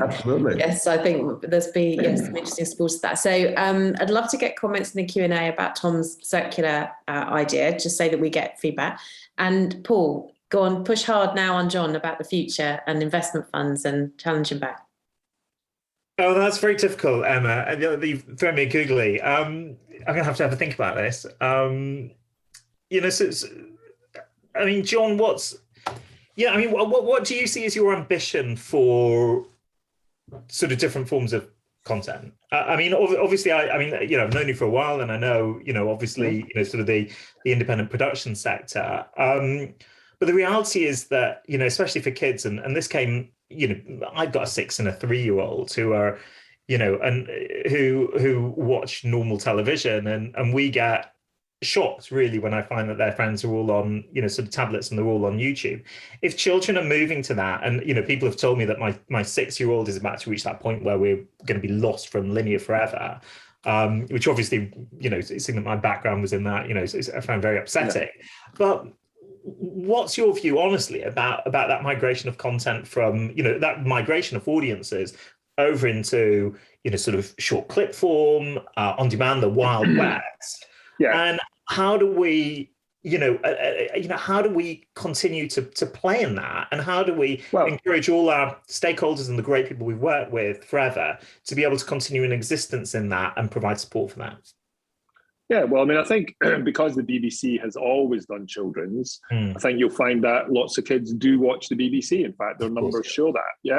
Absolutely. Yes, I think there's been some interesting support to that. So I'd love to get comments in the Q&A about Tom's circular idea, just so that we get feedback. And Paul, go on, push hard now on John about the future and investment funds and challenge him back. Oh, that's very difficult, Emma. You've thrown me a googly. I'm going to have a think about this. John, what do you see as your ambition for sort of different forms of content? Obviously, I've known you for a while, and I know, obviously, sort of the independent production sector. But the reality is that, especially for kids, and this came, I've got a 6 and a 3-year-old who are, and who watch normal television, and we get shocked really when I find that their friends are all on, sort of tablets, and they're all on YouTube. If children are moving to that, and, people have told me that my 6-year-old is about to reach that point where we're going to be lost from linear forever, which obviously, seeing that my background was in that, I found very upsetting. Yeah. But what's your view, honestly, about that migration of content from, that migration of audiences over into, sort of short clip form, on demand, the Wild West? Yeah. And how do we, how do we continue to play in that? And how do we encourage all our stakeholders and the great people we've worked with forever to be able to continue in existence in that and provide support for that? Yeah, well, I think because the BBC has always done children's, I think you'll find that lots of kids do watch the BBC. In fact, their numbers show that. Yeah,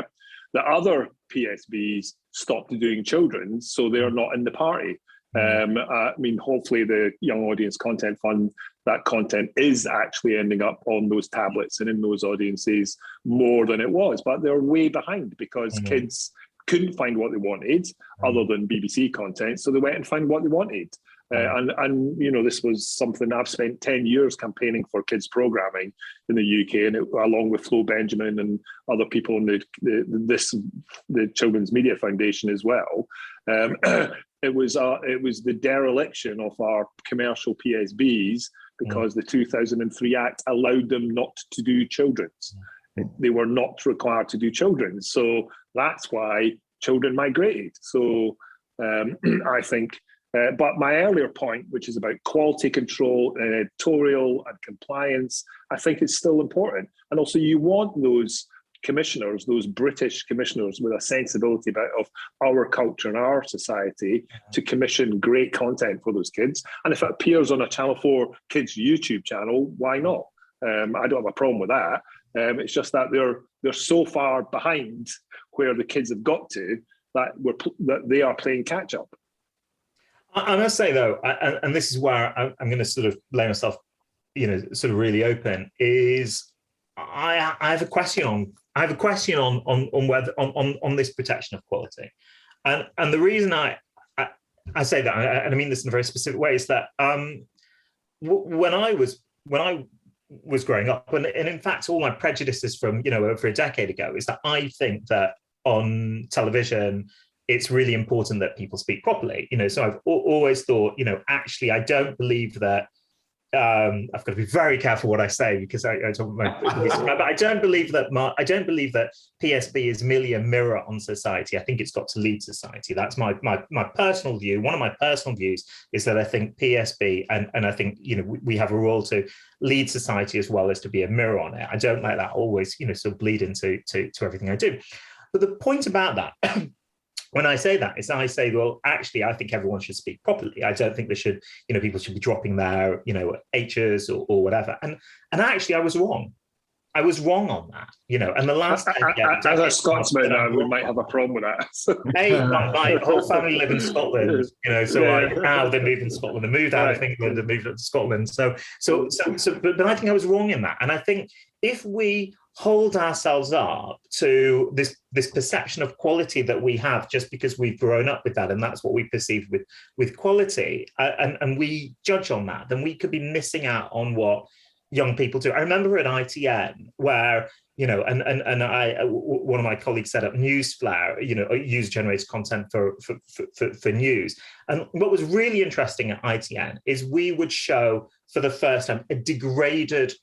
the other PSBs stopped doing children's, so they're not in the party. Hopefully the Young Audience Content Fund, that content is actually ending up on those tablets and in those audiences more than it was, but they're way behind because kids couldn't find what they wanted other than BBC content, so they went and found what they wanted. This was something I've spent 10 years campaigning for kids programming in the UK, and along with Flo Benjamin and other people in the Children's Media Foundation as well. It was the dereliction of our commercial PSBs because the 2003 Act allowed them not to do children's. They were not required to do children's, so that's why children migrated. So I think. But my earlier point, which is about quality control and editorial and compliance, I think it's still important. And also you want those commissioners, those British commissioners with a sensibility of our culture and our society to commission great content for those kids. And if it appears on a Channel 4 kids YouTube channel, why not? I don't have a problem with that. It's just that they're so far behind where the kids have got to that they are playing catch up. I must say though, and this is where I'm going to sort of lay myself, sort of really open, is I have a question on whether on this protection of quality, and the reason I say that, and I mean this in a very specific way, is that when I was growing up, and in fact all my prejudices from over a decade ago is that I think that on television it's really important that people speak properly. So I've always thought, actually, I don't believe that. I've got to be very careful what I say because I talk about but I don't believe that. I don't believe that PSB is merely a mirror on society. I think it's got to lead society. That's my personal view. One of my personal views is that I think PSB and I think we have a role to lead society as well as to be a mirror on it. I don't let that always sort of bleed into everything I do. But the point about that. when I say that, is I say, well, actually, I think everyone should speak properly. I don't think they should, people should be dropping their, H's or whatever. And actually, I was wrong. I was wrong on that, and the last as a Scotsman, we might have a problem with that. Hey, my whole family live in Scotland, so now they moved in Scotland, they moved out of England and moved up to Scotland. So, but I think I was wrong in that. And I think if we hold ourselves up to this perception of quality that we have just because we've grown up with that, and that's what we perceive with quality, and we judge on that, then we could be missing out on what young people do. I remember at ITN where, and one of my colleagues set up Newsflare, user-generated content for news. And what was really interesting at ITN is we would show for the first time a degraded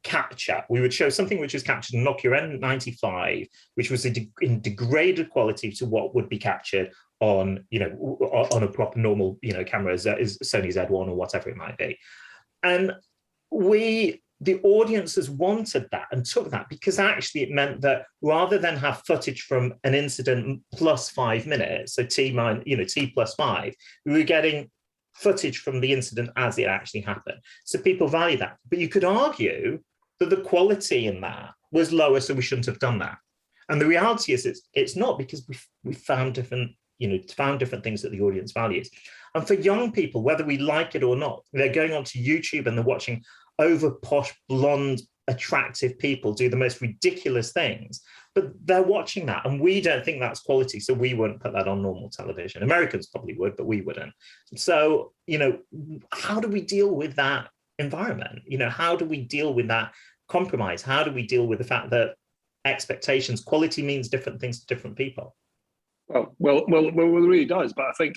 capture. We would show something which was captured in Nokia N95, which was in degraded quality to what would be captured on, on a proper normal, camera, is Sony Z1 or whatever it might be. And the audiences wanted that and took that because actually it meant that rather than have footage from an incident plus 5 minutes, so T plus 5, we were getting footage from the incident as it actually happened. So people value that. But you could argue that the quality in that was lower, so we shouldn't have done that. And the reality is it's not, because we found different things that the audience values. And for young people, whether we like it or not, they're going onto YouTube and they're watching over posh, blonde, attractive people do the most ridiculous things, but they're watching that, and we don't think that's quality, so we wouldn't put that on normal television. Americans probably would, but we wouldn't. So, how do we deal with that environment? How do we deal with that compromise? How do we deal with the fact that expectations, quality means different things to different people? Well, it really does. But I think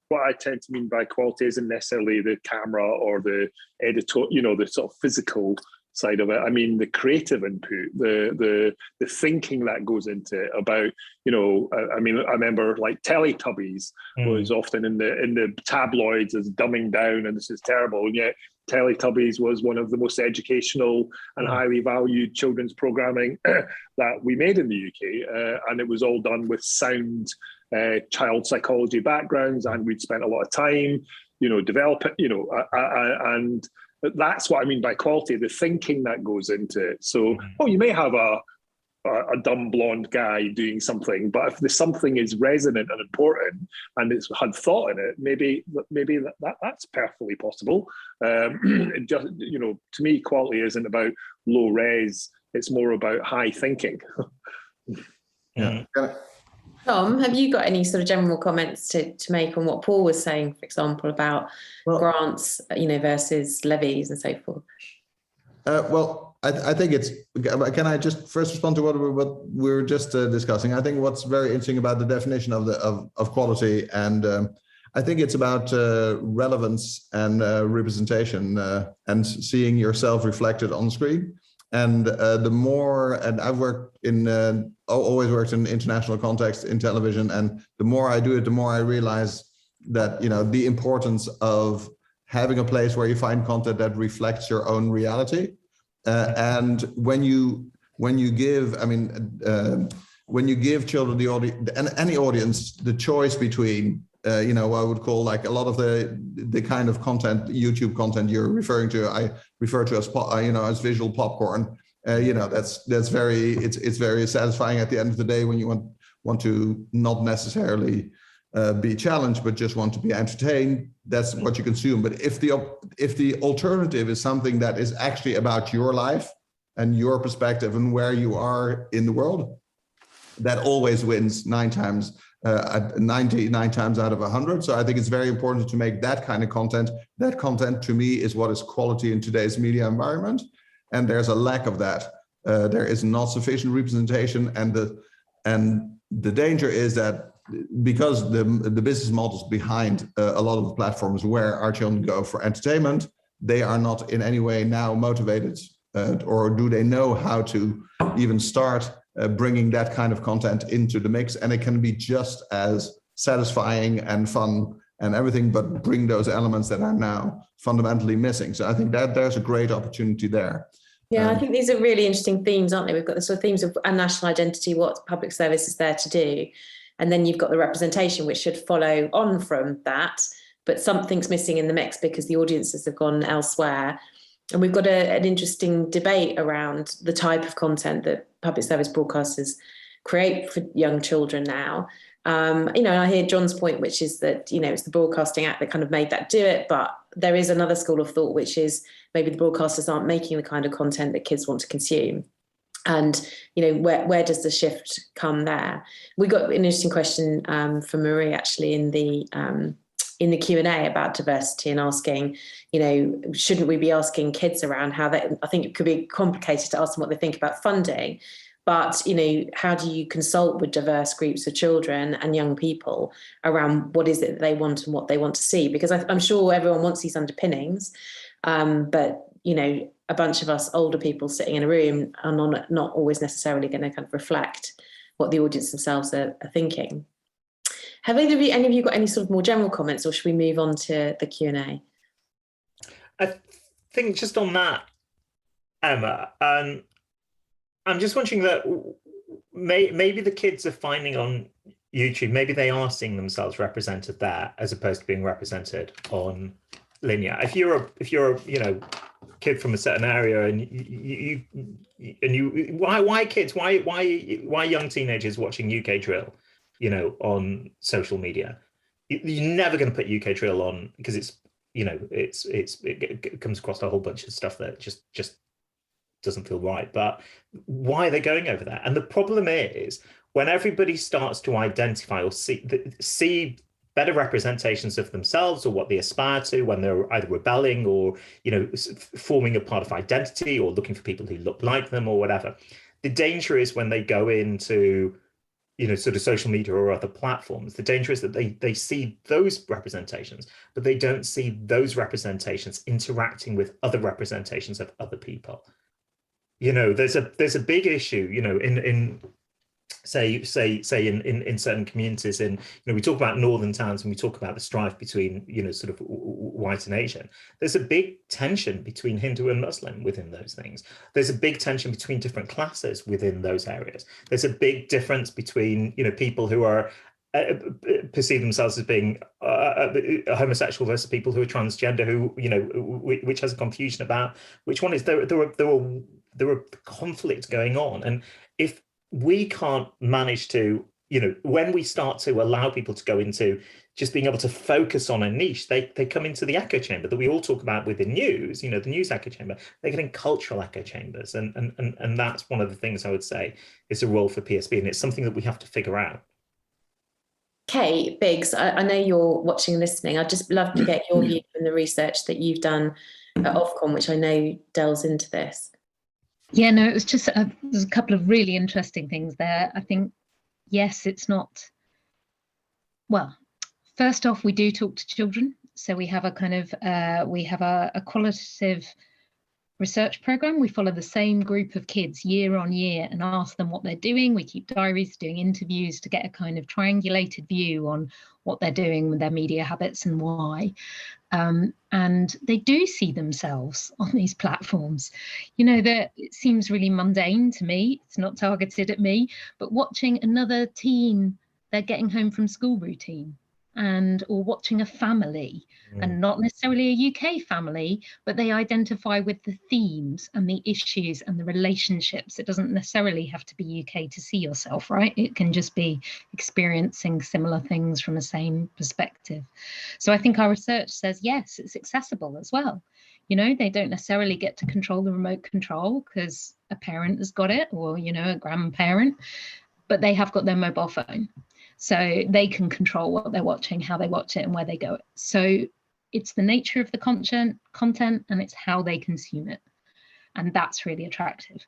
what I tend to mean by quality isn't necessarily the camera or the editor, the sort of physical side of it. I mean, the creative input, the thinking that goes into it about, I remember like Teletubbies was often in the tabloids as dumbing down and this is terrible. And yet Teletubbies was one of the most educational and highly valued children's programming that we made in the UK. And it was all done with sound child psychology backgrounds. And we'd spent a lot of time, developing, and that's what I mean by quality, the thinking that goes into it. So, you may have a dumb blonde guy doing something, but if the something is resonant and important and it's had thought in it, maybe that's perfectly possible. It just, to me, quality isn't about low res; it's more about high thinking. Yeah. Tom, have you got any sort of general comments to make on what Paul was saying, for example, about grants, versus levies and so forth? I think it's. Can I just first respond to what we were just discussing? I think what's very interesting about the definition of quality, and I think it's about relevance and representation and seeing yourself reflected on screen. And the more, and I've always worked in international context in television, and the more I do it, the more I realize that the importance of having a place where you find content that reflects your own reality. And when you give, when you give children, the audience and any audience, the choice between, I would call like a lot of the kind of content, YouTube content you're referring to, I refer to as visual popcorn. That's very, it's very satisfying at the end of the day when you want to not necessarily be challenged, but just want to be entertained. That's what you consume. But if the alternative is something that is actually about your life and your perspective and where you are in the world, that always wins 99 times out of 100. So I think it's very important to make that kind of content. That content to me is what is quality in today's media environment. And there's a lack of that. There is not sufficient representation, and the danger is that because the business models behind a lot of the platforms where our children go for entertainment, they are not in any way now motivated, or do they know how to even start bringing that kind of content into the mix. And it can be just as satisfying and fun and everything, but bring those elements that are now fundamentally missing. So I think that there's a great opportunity there. Yeah, I think these are really interesting themes, aren't they? We've got the sort of themes of our national identity, what public service is there to do. And then you've got the representation, which should follow on from that, but something's missing in the mix because the audiences have gone elsewhere. And we've got an interesting debate around the type of content that public service broadcasters create for young children now. I hear John's point, which is that, it's the Broadcasting Act that kind of made that do it. But there is another school of thought, which is maybe the broadcasters aren't making the kind of content that kids want to consume. And, where does the shift come there? We got an interesting question from Marie, actually, in the Q&A about diversity, and asking, shouldn't we be asking kids around how they, I think it could be complicated to ask them what they think about funding, but, how do you consult with diverse groups of children and young people around what is it that they want and what they want to see? Because I'm sure everyone wants these underpinnings, but, a bunch of us older people sitting in a room are not always necessarily going to kind of reflect what the audience themselves are thinking. Have any of you got any sort of more general comments, or should we move on to the Q&A? I think just on that, Emma, I'm just wondering that maybe the kids are finding on YouTube, maybe they are seeing themselves represented there as opposed to being represented on linear. If you're kid from a certain area and why kids, why young teenagers watching UK drill, on social media? You're never going to put UK drill on because it comes across a whole bunch of stuff that just doesn't feel right. But why are they going over there? And the problem is when everybody starts to identify or see better representations of themselves or what they aspire to, when they're either rebelling or forming a part of identity or looking for people who look like them or whatever, the danger is when they go into sort of social media or other platforms, the danger is that they see those representations, but they don't see those representations interacting with other representations of other people. There's a big issue, in say in certain communities, we talk about northern towns and we talk about the strife between sort of white and Asian. There's a big tension between Hindu and Muslim within those things. There's a big tension between different classes within those areas. There's a big difference between people who are perceive themselves as being homosexual versus people who are transgender, who which has a confusion about which one is. There are conflicts going on, and if we can't manage to, when we start to allow people to go into just being able to focus on a niche, they come into the echo chamber that we all talk about within news, the news echo chamber. They're getting cultural echo chambers. And that's one of the things I would say is a role for PSB. And it's something that we have to figure out. Kate Biggs, I know you're watching and listening. I'd just love to get your view from the research that you've done at Ofcom, which I know delves into this. Yeah, no, it was just there's a couple of really interesting things there. I think, yes, it's not, well, first off, we do talk to children. So we have a kind of, we have a qualitative research program. We follow the same group of kids year on year and ask them what they're doing. We keep diaries, doing interviews to get a kind of triangulated view on what they're doing with their media habits and why. And they do see themselves on these platforms. That it seems really mundane to me. It's not targeted at me, but watching another teen, they're getting home from school routine, or watching a family, and not necessarily a UK family, but they identify with the themes and the issues and the relationships. It doesn't necessarily have to be UK to see yourself, right? It can just be experiencing similar things from the same perspective. So I think our research says, yes, it's accessible as well. They don't necessarily get to control the remote control because a parent has got it, or, a grandparent, but they have got their mobile phone. So they can control what they're watching, how they watch it, and where they go. So it's the nature of the content, and it's how they consume it. And that's really attractive.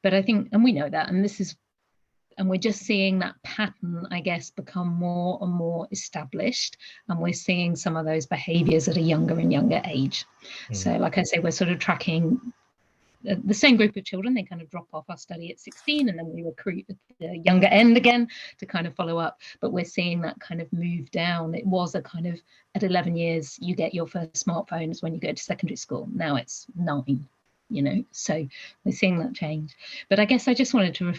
But I think, and we know that, and we're just seeing that pattern, I guess, become more and more established. And we're seeing some of those behaviors at a younger and younger age. So like I say, we're sort of tracking the same group of children. They kind of drop off our study at 16, and then we recruit at the younger end again to kind of follow up. But we're seeing that kind of move down. It was a kind of, at 11 years, you get your first smartphones when you go to secondary school. Now it's 9, so we're seeing that change. But I guess I just wanted to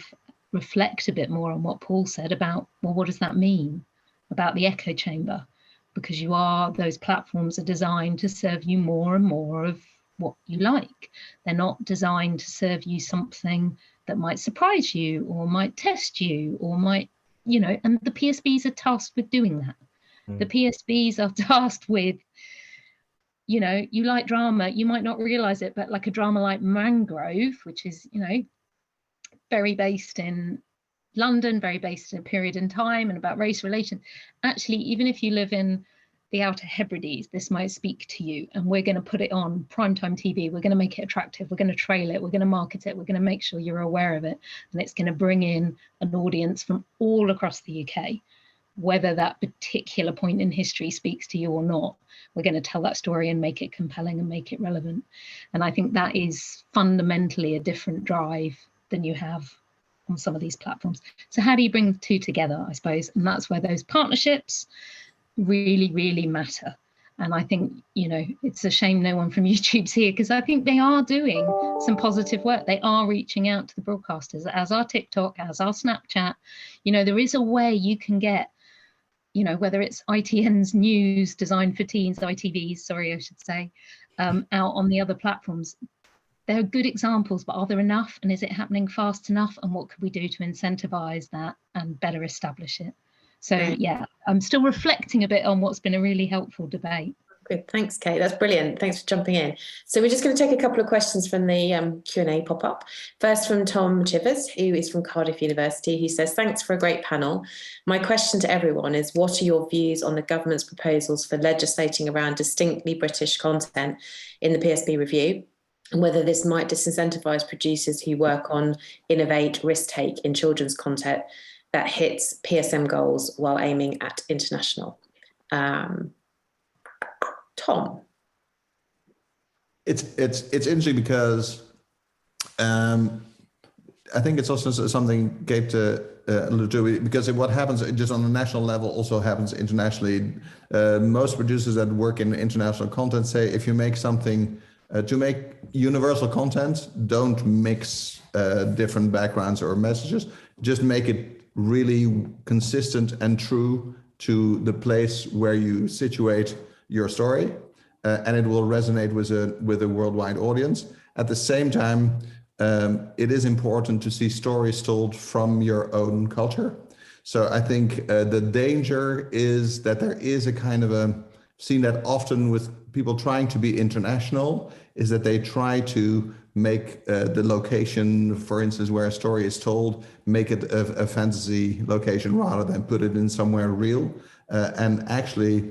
reflect a bit more on what Paul said about, well, what does that mean about the echo chamber? Because those platforms are designed to serve you more and more of what you like. They're not designed to serve you something that might surprise you or might test you or might, and the PSBs are tasked with doing that. The PSBs are tasked with, you like drama, you might not realize it, but like a drama like Mangrove, which is, very based in London, very based in a period in time and about race relations. Actually, even if you live in the Outer Hebrides, this might speak to you, and we're going to put it on primetime TV. We're going to make it attractive. We're going to trail it. We're going to market it. We're going to make sure you're aware of it. And it's going to bring in an audience from all across the UK, whether that particular point in history speaks to you or not. We're going to tell that story and make it compelling and make it relevant. And I think that is fundamentally a different drive than you have on some of these platforms. So how do you bring the two together, I suppose? And that's where those partnerships really, really matter. And I think, it's a shame no one from YouTube's here, because I think they are doing some positive work. They are reaching out to the broadcasters, as our TikTok, as our Snapchat. There is a way you can get, whether it's ITN's news designed for teens, ITVs, sorry, I should say, out on the other platforms. There are good examples, but are there enough? And is it happening fast enough? And what could we do to incentivize that and better establish it? So yeah, I'm still reflecting a bit on what's been a really helpful debate. Good, thanks, Kate. That's brilliant. Thanks for jumping in. So we're just going to take a couple of questions from the Q&A pop-up. First from Tom Chivers, who is from Cardiff University, who says, thanks for a great panel. My question to everyone is, what are your views on the government's proposals for legislating around distinctly British content in the PSB review, and whether this might disincentivise producers who work on innovate, risk-take in children's content that hits PSM goals while aiming at international? Tom. It's interesting because I think it's also something Gabe alluded to, because what happens just on a national level also happens internationally. Most producers that work in international content say, if you make something to make universal content, don't mix different backgrounds or messages, just make it really consistent and true to the place where you situate your story, and it will resonate with a worldwide audience. At the same time, it is important to see stories told from your own culture. So I think the danger is that there is a kind of seen that often with people trying to be international, is that they try to make the location, for instance, where a story is told, make it a fantasy location rather than put it in somewhere real, and actually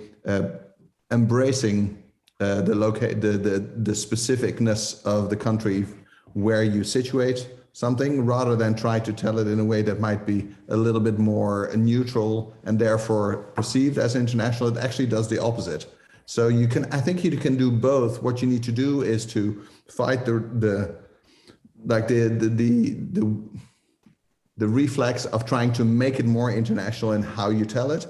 embracing the specificness of the country where you situate something, rather than try to tell it in a way that might be a little bit more neutral and therefore perceived as international. It actually does the opposite. So I think you can do both. What you need to do is to fight the reflex of trying to make it more international in how you tell it.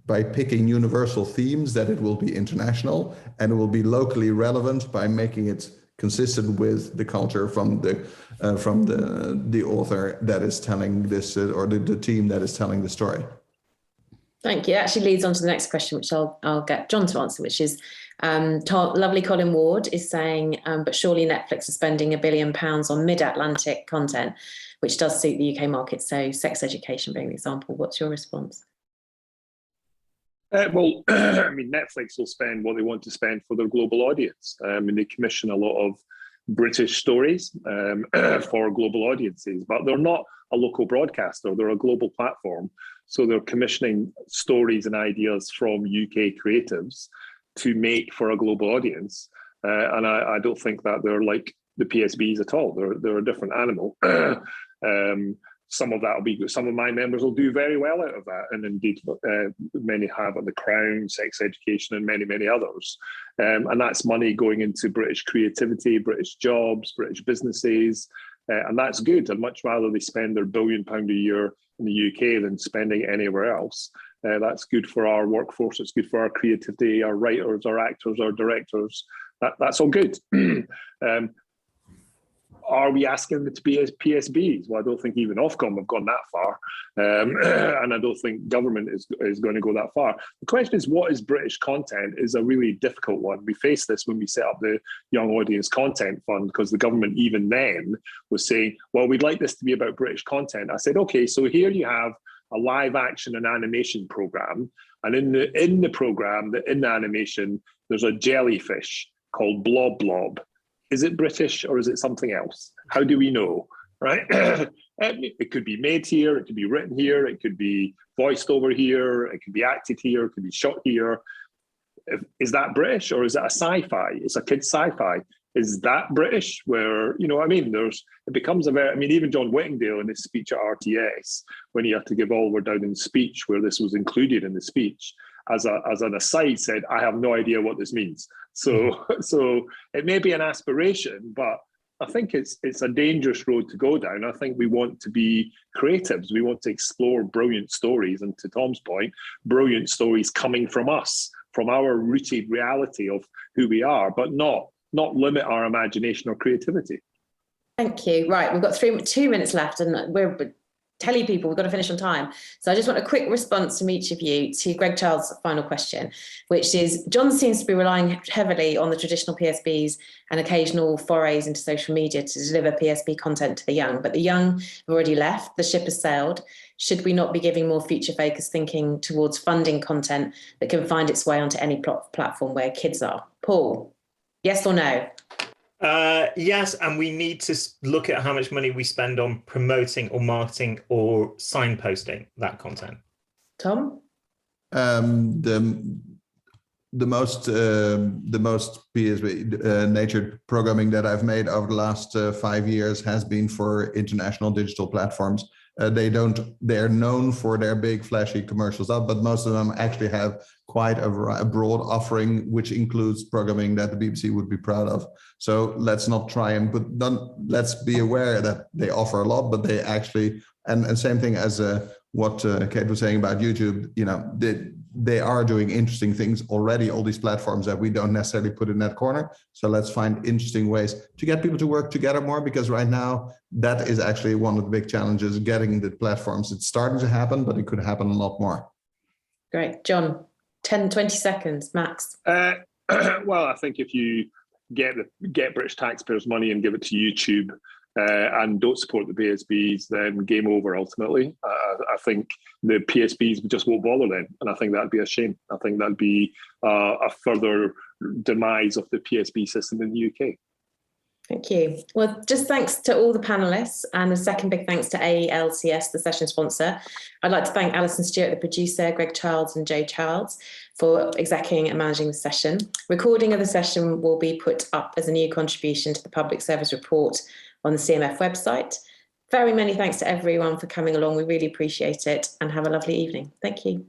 By picking universal themes that it will be international, and it will be locally relevant by making it consistent with the culture from the author that is telling this, or the team that is telling the story. Thank you. It actually leads on to the next question, which I'll get John to answer, which is, lovely Colin Ward is saying, but surely Netflix is spending £1 billion on mid-Atlantic content, which does suit the UK market. So sex education being an example. What's your response? Well, I mean, Netflix will spend what they want to spend for their global audience. And they commission a lot of British stories for global audiences, but they're not a local broadcaster. They're a global platform. So they're commissioning stories and ideas from UK creatives to make for a global audience. And I don't think that they're like the PSBs at all. They're a different animal. Some of that will be good. Some of my members will do very well out of that. And indeed, many have at The Crown, Sex Education, and many, many others. And that's money going into British creativity, British jobs, British businesses. And that's good. I'd much rather they spend their £1 billion a year in the UK than spending anywhere else. That's good for our workforce. It's good for our creativity, our writers, our actors, our directors. That's all good. Are we asking them to be as PSBs? Well, I don't think even Ofcom have gone that far, and I don't think government is going to go that far. The question is, what is British content is a really difficult one. We faced this when we set up the Young Audience Content Fund, because the government even then was saying, well, we'd like this to be about British content. I said, okay, so here you have a live action and animation program, and in the program, in the animation, there's a jellyfish called Blob Blob. Is it British or is it something else? How do we know, right? It could be made here, it could be written here, it could be voiced over here, it could be acted here, it could be shot here. Is that British or is that a sci-fi? It's a kid's sci-fi. Is that British? Where, you know what I mean? It becomes even John Whittingdale in his speech at RTS, when he had to give Oliver Dowden's speech, where this was included in the speech, as an aside said, I have no idea what this means. So it may be an aspiration, but I think it's a dangerous road to go down. I think we want to be creatives. We want to explore brilliant stories, and to Tom's point, brilliant stories coming from us, from our rooted reality of who we are, but not limit our imagination or creativity. Thank you. Right, we've got 2 minutes left, and we're telling people we've got to finish on time. So I just want a quick response from each of you to Greg Charles' final question, which is, John seems to be relying heavily on the traditional PSBs and occasional forays into social media to deliver PSB content to the young, but the young have already left, the ship has sailed. Should we not be giving more future-focused thinking towards funding content that can find its way onto any platform where kids are? Paul, yes or no? Yes, and we need to look at how much money we spend on promoting or marketing or signposting that content. Tom? The most PSB natured programming that I've made over the last 5 years has been for international digital platforms. They're known for their big flashy commercials up, but most of them actually have quite a broad offering, which includes programming that the BBC would be proud of. So let's not try and let's be aware that they offer a lot, but they actually, and same thing as what Kate was saying about YouTube, you know, they are doing interesting things already, all these platforms that we don't necessarily put in that corner. So let's find interesting ways to get people to work together more, because right now that is actually one of the big challenges, getting the platforms. It's starting to happen, but it could happen a lot more. Great. John, 10, 20 seconds, max. Well, I think if you get British taxpayers' money and give it to YouTube, and don't support the PSBs, then game over ultimately. I think the PSBs just won't bother then, and I think that'd be a shame. I think that'd be a further demise of the PSB system in the UK. Thank you. Well, just thanks to all the panellists, and a second big thanks to AELCS, the session sponsor. I'd like to thank Alison Stewart, the producer, Greg Charles and Joe Charles for executing and managing the session. Recording of the session will be put up as a new contribution to the Public Service Report on the CMF website. Very many thanks to everyone for coming along. We really appreciate it, and have a lovely evening. Thank you.